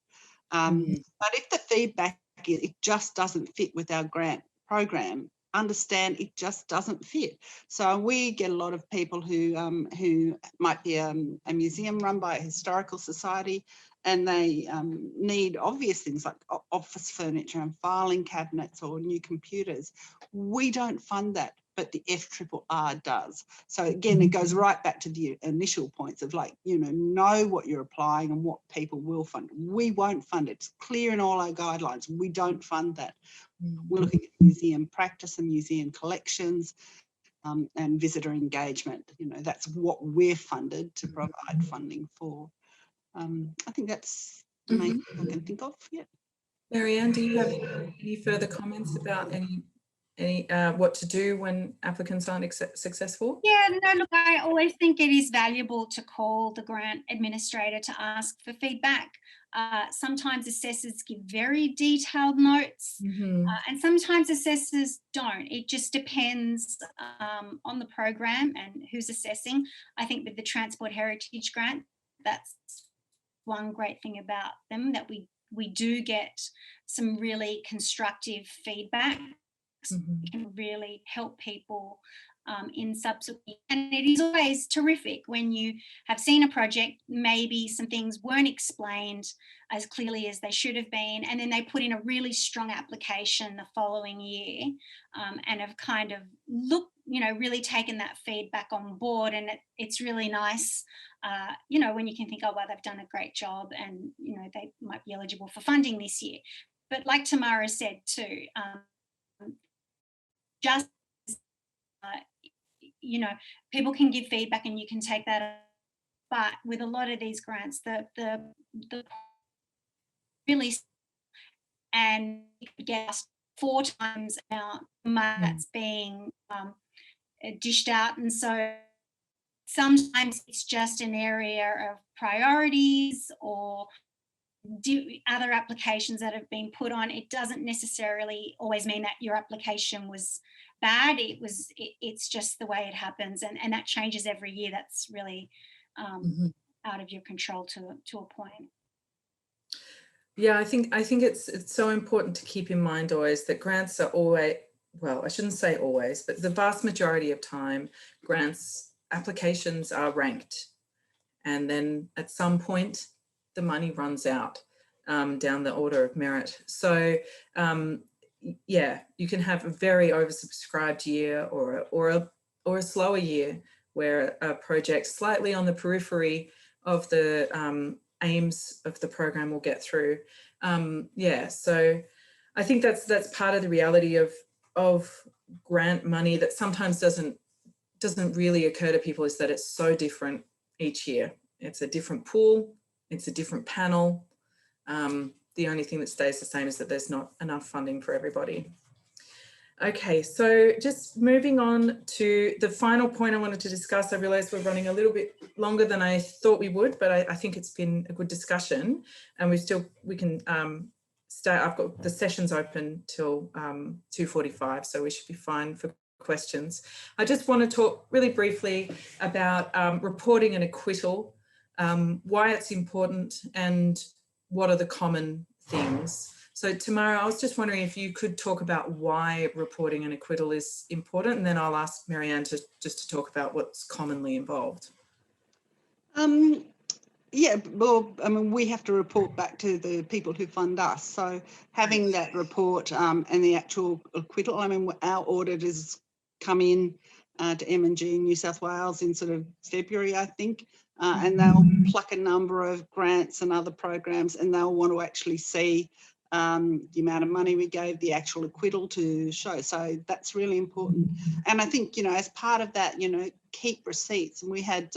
But if the feedback it just doesn't fit with our grant program, understand it just doesn't fit. So we get a lot of people who might be a museum run by a historical society, and they need obvious things like office furniture and filing cabinets or new computers. We don't fund that, but the FRRR does. So again, it goes right back to the initial points of like, know what you're applying and what people will fund. We won't fund it. It's clear in all our guidelines. We don't fund that. We're looking at museum practice and museum collections and visitor engagement. That's what we're funded to provide funding for. I think that's the main thing I can think of. Yeah. Marianne, do you have any further comments about any what to do when applicants aren't successful? Yeah, no, look, I always think it is valuable to call the grant administrator to ask for feedback. Sometimes assessors give very detailed notes, and sometimes assessors don't. It just depends on the program and who's assessing. I think with the Transport Heritage Grant, that's one great thing about them, that we do get some really constructive feedback. It can really help people in subsequent, and it is always terrific when you have seen a project, maybe some things weren't explained as clearly as they should have been, and then they put in a really strong application the following year, and have kind of really taken that feedback on board. And it's really nice, when you can think, oh well, they've done a great job, and they might be eligible for funding this year. But like Tamara said too, just people can give feedback and you can take that, but with a lot of these grants, the really, and you could get us 4 times out that's being dished out. And so sometimes it's just an area of priorities or other applications that have been put on. It doesn't necessarily always mean that your application was bad. It's just the way it happens, and that changes every year. That's really out of your control to a point. Yeah, I think it's so important to keep in mind always that grants are always, well, I shouldn't say always, but the vast majority of time, grants applications are ranked, and then at some point the money runs out down the order of merit. So yeah, you can have a very oversubscribed year or a slower year where a project slightly on the periphery of the aims of the program will get through. Yeah, so I think that's part of the reality of grant money that sometimes doesn't really occur to people, is that it's so different each year. It's a different pool, it's a different panel. The only thing that stays the same is that there's not enough funding for everybody. Okay, so just moving on to the final point I wanted to discuss. I realise we're running a little bit longer than I thought we would, but I think it's been a good discussion, and we can start. I've got the sessions open till 2:45, so we should be fine for questions. I just want to talk really briefly about reporting an acquittal, why it's important, and what are the common things. So Tamara, I was just wondering if you could talk about why reporting an acquittal is important, and then I'll ask Marianne just to talk about what's commonly involved. Yeah, well, I mean, we have to report back to the people who fund us. So having that report and the actual acquittal, I mean, our auditors come in to M&G in New South Wales in sort of February, I think, and they'll pluck a number of grants and other programs, and they'll want to actually see the amount of money we gave, the actual acquittal to show. So that's really important. And I think, as part of that, keep receipts. And we had,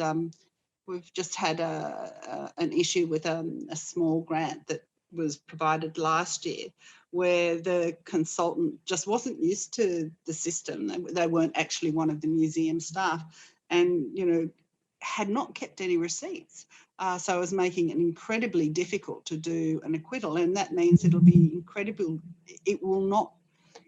we've just had an issue with a small grant that was provided last year, where the consultant just wasn't used to the system. They weren't actually one of the museum staff, and, had not kept any receipts. So it was making it incredibly difficult to do an acquittal, and that means it'll be incredible. It will not,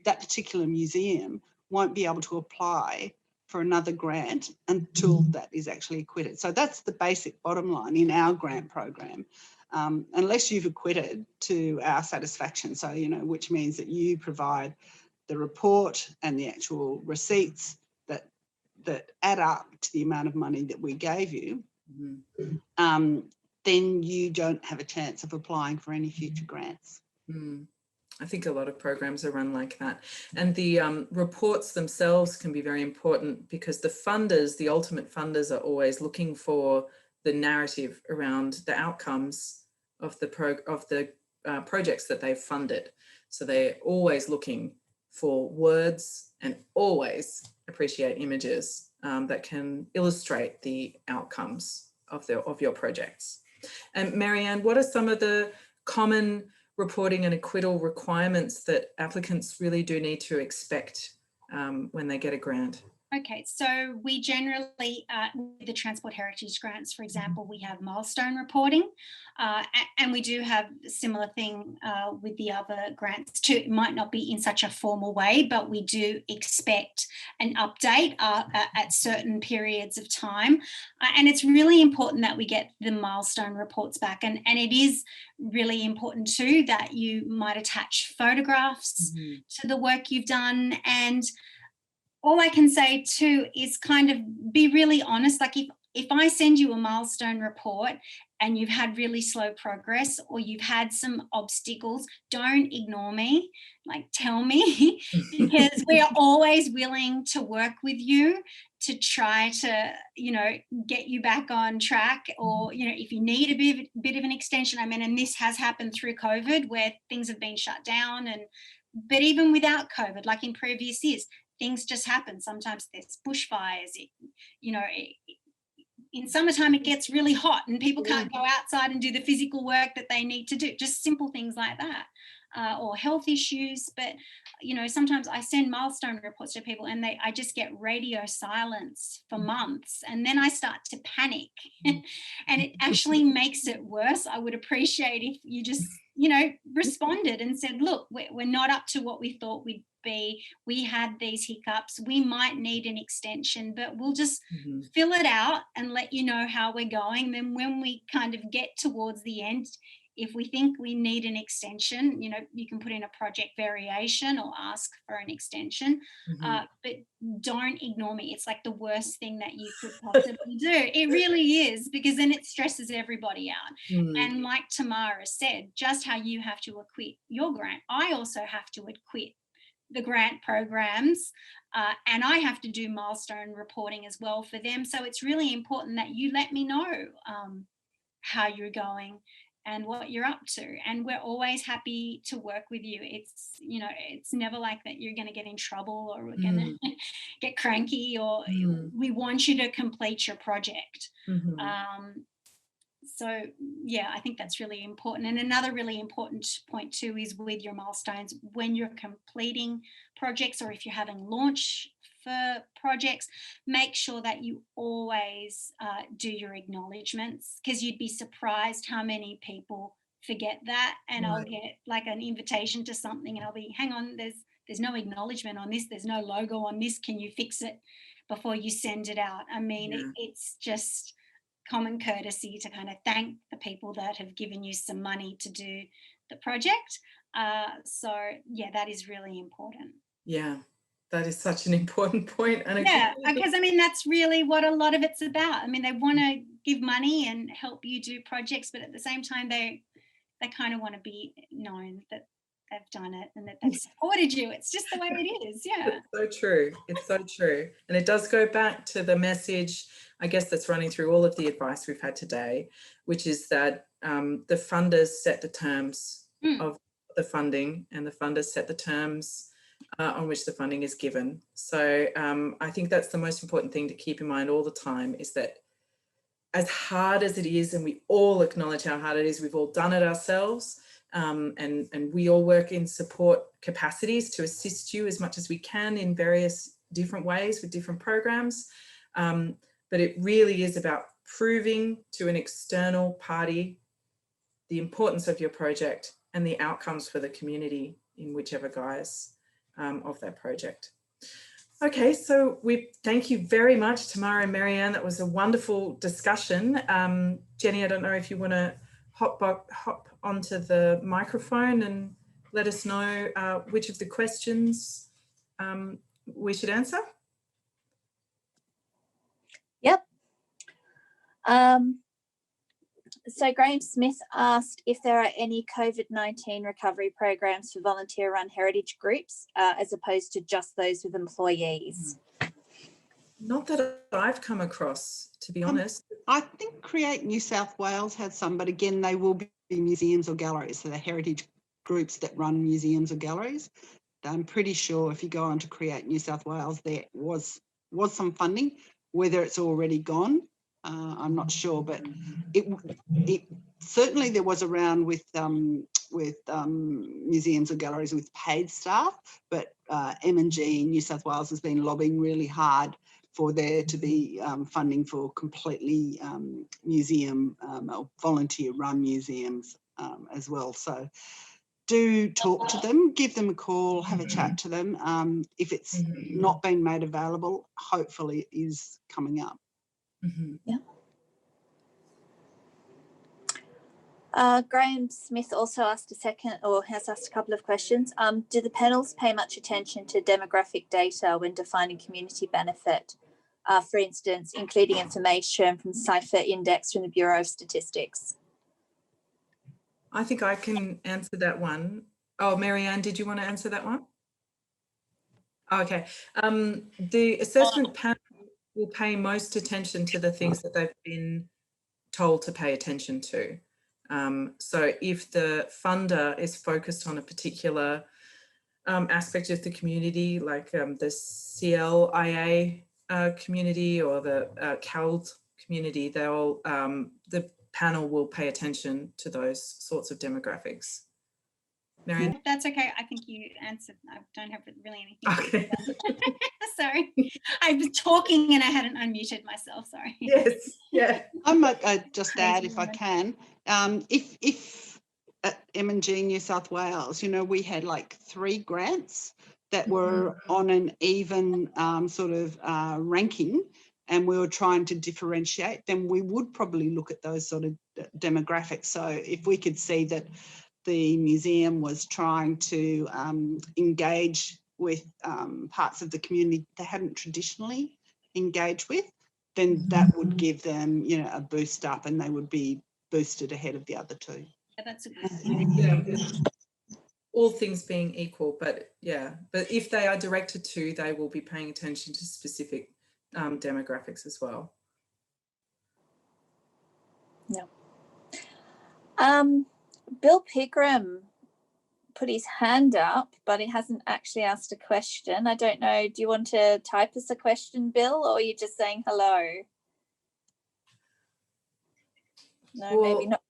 that particular museum won't be able to apply for another grant until that is actually acquitted. So that's the basic bottom line in our grant program. Unless you've acquitted to our satisfaction, so, which means that you provide the report and the actual receipts that add up to the amount of money that we gave you, then you don't have a chance of applying for any future grants. I think a lot of programs are run like that. And the reports themselves can be very important, because the funders, the ultimate funders, are always looking for the narrative around the outcomes of the projects that they've funded. So they're always looking for words and always appreciate images that can illustrate the outcomes of your projects. And Marianne, what are some of the common reporting and acquittal requirements that applicants really do need to expect when they get a grant? Okay, so we generally, with the Transport Heritage Grants, for example, we have milestone reporting, and we do have a similar thing with the other grants too. It might not be in such a formal way, but we do expect an update at certain periods of time. And it's really important that we get the milestone reports back. And it is really important too that you might attach photographs to the work you've done. And all I can say too is kind of be really honest. Like if I send you a milestone report and you've had really slow progress or you've had some obstacles, don't ignore me, like tell me, because we are always willing to work with you to try to, you know, get you back on track, or, you know, if you need a bit of an extension. I mean, and this has happened through COVID where things have been shut down, but even without COVID, like in previous years, things just happen. Sometimes there's bushfires, in summertime it gets really hot and people can't go outside and do the physical work that they need to do, just simple things like that, or health issues. But, you know, sometimes I send milestone reports to people and I just get radio silence for months, and then I start to panic and it actually makes it worse. I would appreciate if you just, you know, responded and said, look, we're not up to what we thought we'd be. We had these hiccups. We might need an extension, but we'll just fill it out and let you know how we're going. Then when we kind of get towards the end, if we think we need an extension, you know, you can put in a project variation or ask for an extension, but don't ignore me. It's like the worst thing that you could possibly do. It really is, because then it stresses everybody out. And like Tamara said, just how you have to acquit your grant, I also have to acquit the grant programs, and I have to do milestone reporting as well for them. So it's really important that you let me know how you're going and what you're up to, and we're always happy to work with you. It's, you know, it's never like that you're going to get in trouble or we're going to get cranky, or we want you to complete your project. So yeah, I think that's really important. And another really important point too is with your milestones, when you're completing projects or if you're having launch for projects, make sure that you always do your acknowledgements, because you'd be surprised how many people forget that. And I'll get like an invitation to something and I'll be, hang on, there's no acknowledgement on this, there's no logo on this, can you fix it before you send it out? I mean, it's just common courtesy to kind of thank the people that have given you some money to do the project. So yeah, that is really important. Yeah, that is such an important point. And yeah, because I mean, that's really what a lot of it's about. I mean, they want to give money and help you do projects, but at the same time, they kind of want to be known that they've done it and that they've supported you. It's just the way it is. Yeah. It's so true. It's so true. And it does go back to the message, I guess, that's running through all of the advice we've had today, which is that the funders set the terms of the funding, and the funders set the terms on which the funding is given. So I think that's the most important thing to keep in mind all the time, is that as hard as it is, and we all acknowledge how hard it is, we've all done it ourselves, and we all work in support capacities to assist you as much as we can in various different ways with different programs. But it really is about proving to an external party the importance of your project and the outcomes for the community in whichever guise of that project. Okay, so we thank you very much, Tamara and Marianne. That was a wonderful discussion. Jenny, I don't know if you want to hop onto the microphone and let us know which of the questions we should answer. Yep. So Graham Smith asked if there are any COVID-19 recovery programs for volunteer-run heritage groups as opposed to just those with employees. Not that I've come across, to be honest. I think Create New South Wales has some, but again, they will be museums or galleries. So the heritage groups that run museums or galleries. I'm pretty sure if you go on to Create New South Wales, there was some funding. Whether it's already gone, I'm not sure, but it certainly there was around with museums or galleries with paid staff, but M&G in New South Wales has been lobbying really hard for there to be funding for completely museum or volunteer-run museums as well. So do talk to them, give them a call, have a chat to them. If it's not been made available, hopefully it is coming up. Yeah. Graham Smith also asked has asked a couple of questions. Do the panels pay much attention to demographic data when defining community benefit? For instance, including information from CIFER Index from the Bureau of Statistics. I think I can answer that one. Oh, Marianne, did you want to answer that one? Okay. The assessment panel will pay most attention to the things that they've been told to pay attention to. So if the funder is focused on a particular aspect of the community, like the CLIA community or the CALD community, they'll the panel will pay attention to those sorts of demographics. Marianne? That's okay. I think you answered. I don't have really anything. Okay. Sorry. I was talking and I hadn't unmuted myself. Sorry. Yes. Yeah. I might just add, if I can, if at M&G New South Wales, you know, we had like 3 grants that were on an even sort of ranking, and we were trying to differentiate, then we would probably look at those sort of demographics. So if we could see that the museum was trying to engage with parts of the community they hadn't traditionally engaged with, then that would give them, you know, a boost up, and they would be boosted ahead of the other 2. Yeah, that's a good. Yeah. All things being equal, but yeah, but if they are directed to, they will be paying attention to specific demographics as well. Yeah. Bill Pigram put his hand up, but he hasn't actually asked a question. I don't know. Do you want to type us a question, Bill, or are you just saying hello? No, Well, maybe not.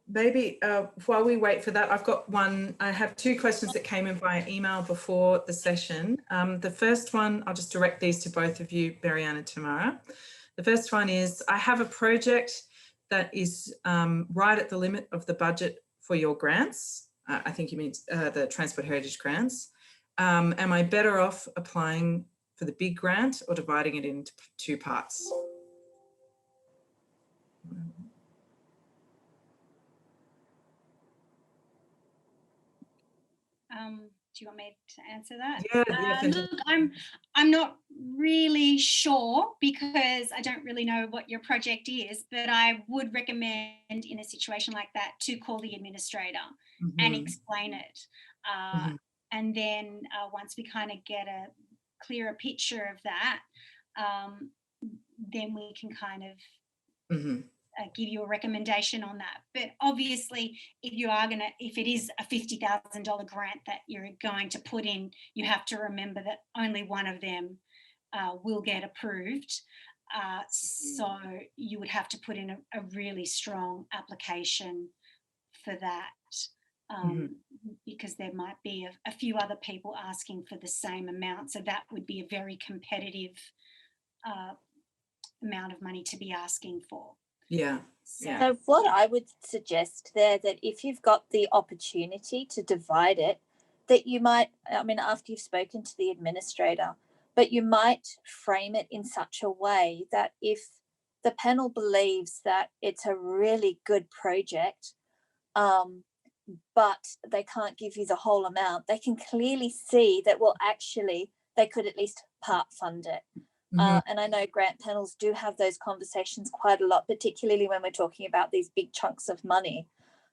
Maybe while we wait for that, I've got one. I have 2 questions that came in via email before the session. The first one, I'll just direct these to both of you, Marianne and Tamara. The first one is, I have a project that is right at the limit of the budget for your grants. I think you mean the Transport Heritage grants. Am I better off applying for the big grant or dividing it into 2 parts? Do you want me to answer that? Yeah, look, I'm not really sure because I don't really know what your project is, but I would recommend in a situation like that to call the administrator and explain it. And then once we kind of get a clearer picture of that, then we can kind of give you a recommendation on that. But obviously, if it is a $50,000 grant that you're going to put in, you have to remember that only one of them will get approved. So you would have to put in a really strong application for that, because there might be a few other people asking for the same amount. So that would be a very competitive amount of money to be asking for. Yeah. So what I would suggest there, that if you've got the opportunity to divide it, that you might, I mean, after you've spoken to the administrator, but you might frame it in such a way that if the panel believes that it's a really good project, but they can't give you the whole amount, they can clearly see that, well, actually, they could at least part fund it. And I know grant panels do have those conversations quite a lot, particularly when we're talking about these big chunks of money.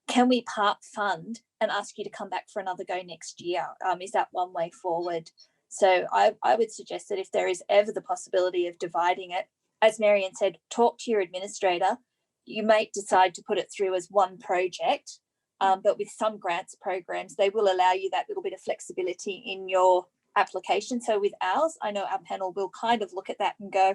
Can we part fund and ask you to come back for another go next year? Is that one way forward? So I would suggest that if there is ever the possibility of dividing it, as Marianne said, talk to your administrator. You may decide to put it through as one project, but with some grants programs, they will allow you that little bit of flexibility in your application. So with ours, I know our panel will kind of look at that and go,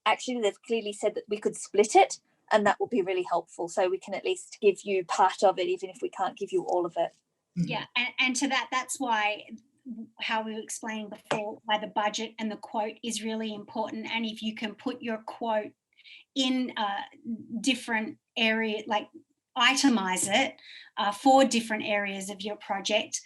actually, they've clearly said that we could split it, and that will be really helpful. So we can at least give you part of it, even if we can't give you all of it. Yeah, and to that, that's why how we were explaining before, why the budget and the quote is really important. And if you can put your quote in different area, like itemize it for different areas of your project.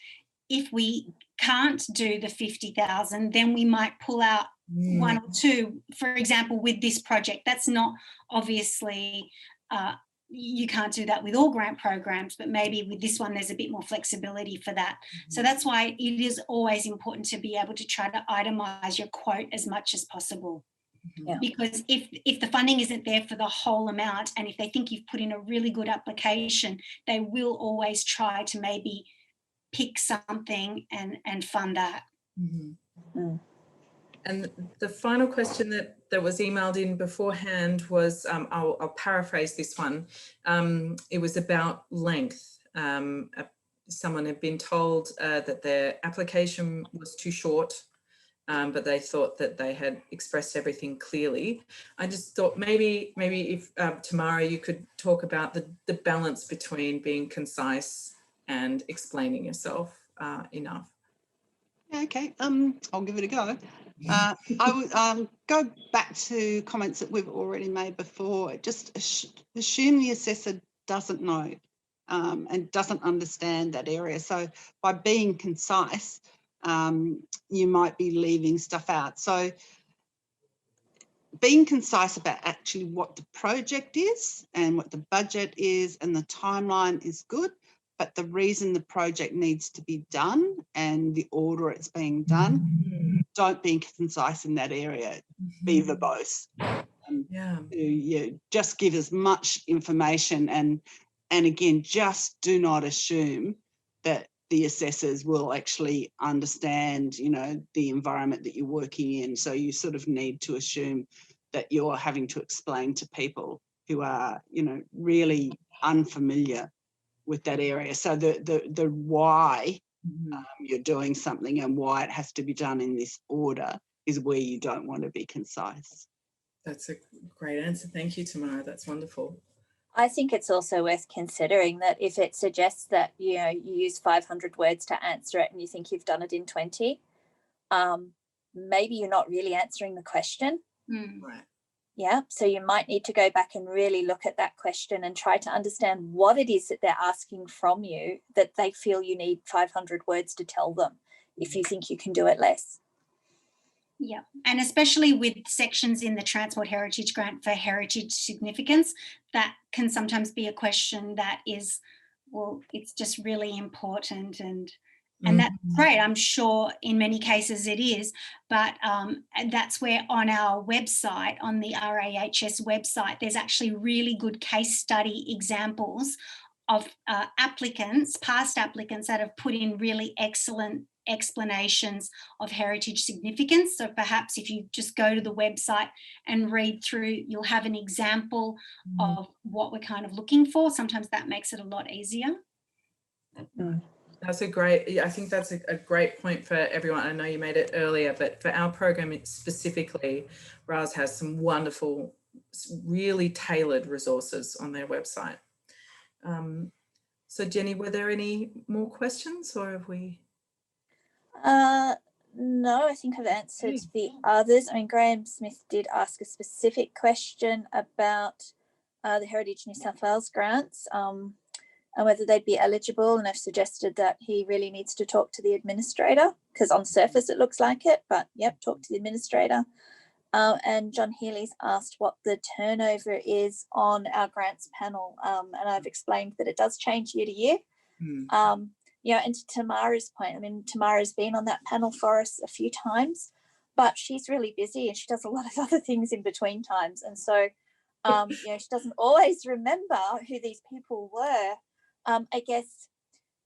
If we can't do the 50,000, then we might pull out one or two. For example, with this project, that's not obviously, you can't do that with all grant programs, but maybe with this one, there's a bit more flexibility for that. So that's why it is always important to be able to try to itemize your quote as much as possible. Yeah. Because if the funding isn't there for the whole amount, and if they think you've put in a really good application, they will always try to maybe pick something and fund that. And the final question that was emailed in beforehand was, I'll paraphrase this one. It was about length. Someone had been told that their application was too short, but they thought that they had expressed everything clearly. I just thought maybe if Tamara, you could talk about the balance between being concise and explaining yourself enough. Okay, I'll give it a go. I would go back to comments that we've already made before. Just assume the assessor doesn't know and doesn't understand that area. So by being concise, you might be leaving stuff out. So being concise about actually what the project is and what the budget is and the timeline is good, but the reason the project needs to be done and the order it's being done, don't be concise in that area, be verbose. You just give as much information and again, just do not assume that the assessors will actually understand, you know, the environment that you're working in. So you sort of need to assume that you're having to explain to people who are, you know, really unfamiliar with that area. So the why you're doing something and why it has to be done in this order is where you don't want to be concise. That's a great answer. Thank you, Tamara. That's wonderful. I think it's also worth considering that if it suggests that, you know, you use 500 words to answer it and you think you've done it in 20, maybe you're not really answering the question. Right. Yeah, so you might need to go back and really look at that question and try to understand what it is that they're asking from you that they feel you need 500 words to tell them if you think you can do it less. Yeah, and especially with sections in the Transport Heritage Grant for heritage significance, that can sometimes be a question that is, well, it's just really important and that's great. I'm sure in many cases it is, but that's where on our website, on the RAHS website, there's actually really good case study examples of applicants, past applicants that have put in really excellent explanations of heritage significance. So perhaps if you just go to the website and read through, you'll have an example of what we're kind of looking for. Sometimes that makes it a lot easier. That's a great, I think that's a great point for everyone. I know you made it earlier, but for our program specifically, RAS has some wonderful, really tailored resources on their website. So Jenny, were there any more questions or have we? No, I think I've answered the others. I mean, Graham Smith did ask a specific question about the Heritage New South Wales grants and whether they'd be eligible, and I've suggested that he really needs to talk to the administrator because on surface it looks like it, but yep, talk to the administrator. And John Healy's asked what the turnover is on our grants panel, and I've explained that it does change year to year. You know, and to Tamara's point, I mean, Tamara's been on that panel for us a few times, but she's really busy and she does a lot of other things in between times. And so, you know, she doesn't always remember who these people were. I guess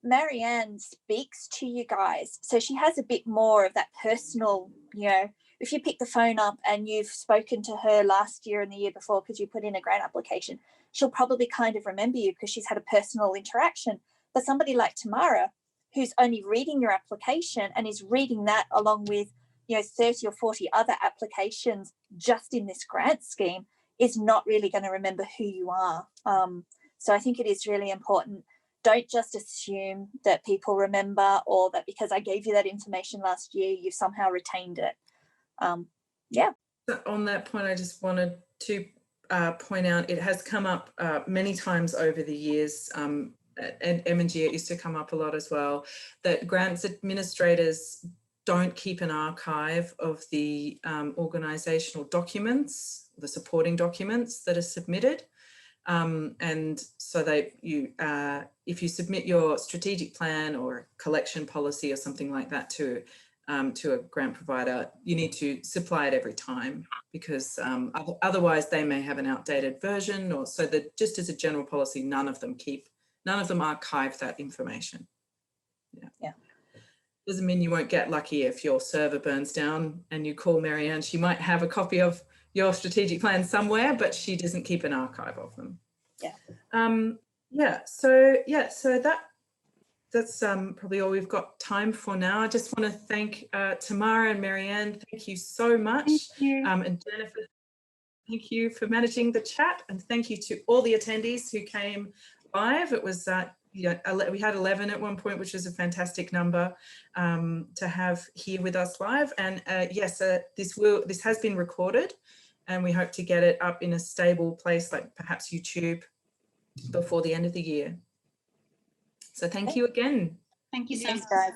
Marianne speaks to you guys. So she has a bit more of that personal, you know, if you pick the phone up and you've spoken to her last year and the year before because you put in a grant application, she'll probably kind of remember you because she's had a personal interaction. But somebody like Tamara, who's only reading your application and is reading that along with, you know, 30 or 40 other applications just in this grant scheme, is not really going to remember who you are. So I think it is really important don't just assume that people remember, or that because I gave you that information last year, you've somehow retained it. Yeah. On that point, I just wanted to point out, it has come up many times over the years, and M&G, it used to come up a lot as well, that grants administrators don't keep an archive of the organisational documents, the supporting documents that are submitted. And so if you submit your strategic plan or collection policy or something like that to a grant provider, you need to supply it every time, because otherwise they may have an outdated version, or so that just as a general policy, none of them archive that information. Yeah. Doesn't mean you won't get lucky if your server burns down and you call Marianne. She might have a copy of your strategic plan somewhere, but she doesn't keep an archive of them. Yeah. So that's probably all we've got time for now. I just want to thank Tamara and Marianne. Thank you so much. Thank you. And Jennifer, thank you for managing the chat, and thank you to all the attendees who came live. It was we had 11 at one point, which is a fantastic number to have here with us live. And yes, this has been recorded, and we hope to get it up in a stable place, like perhaps YouTube, before the end of the year. So thank you again. Thank you so Thanks, much. guys.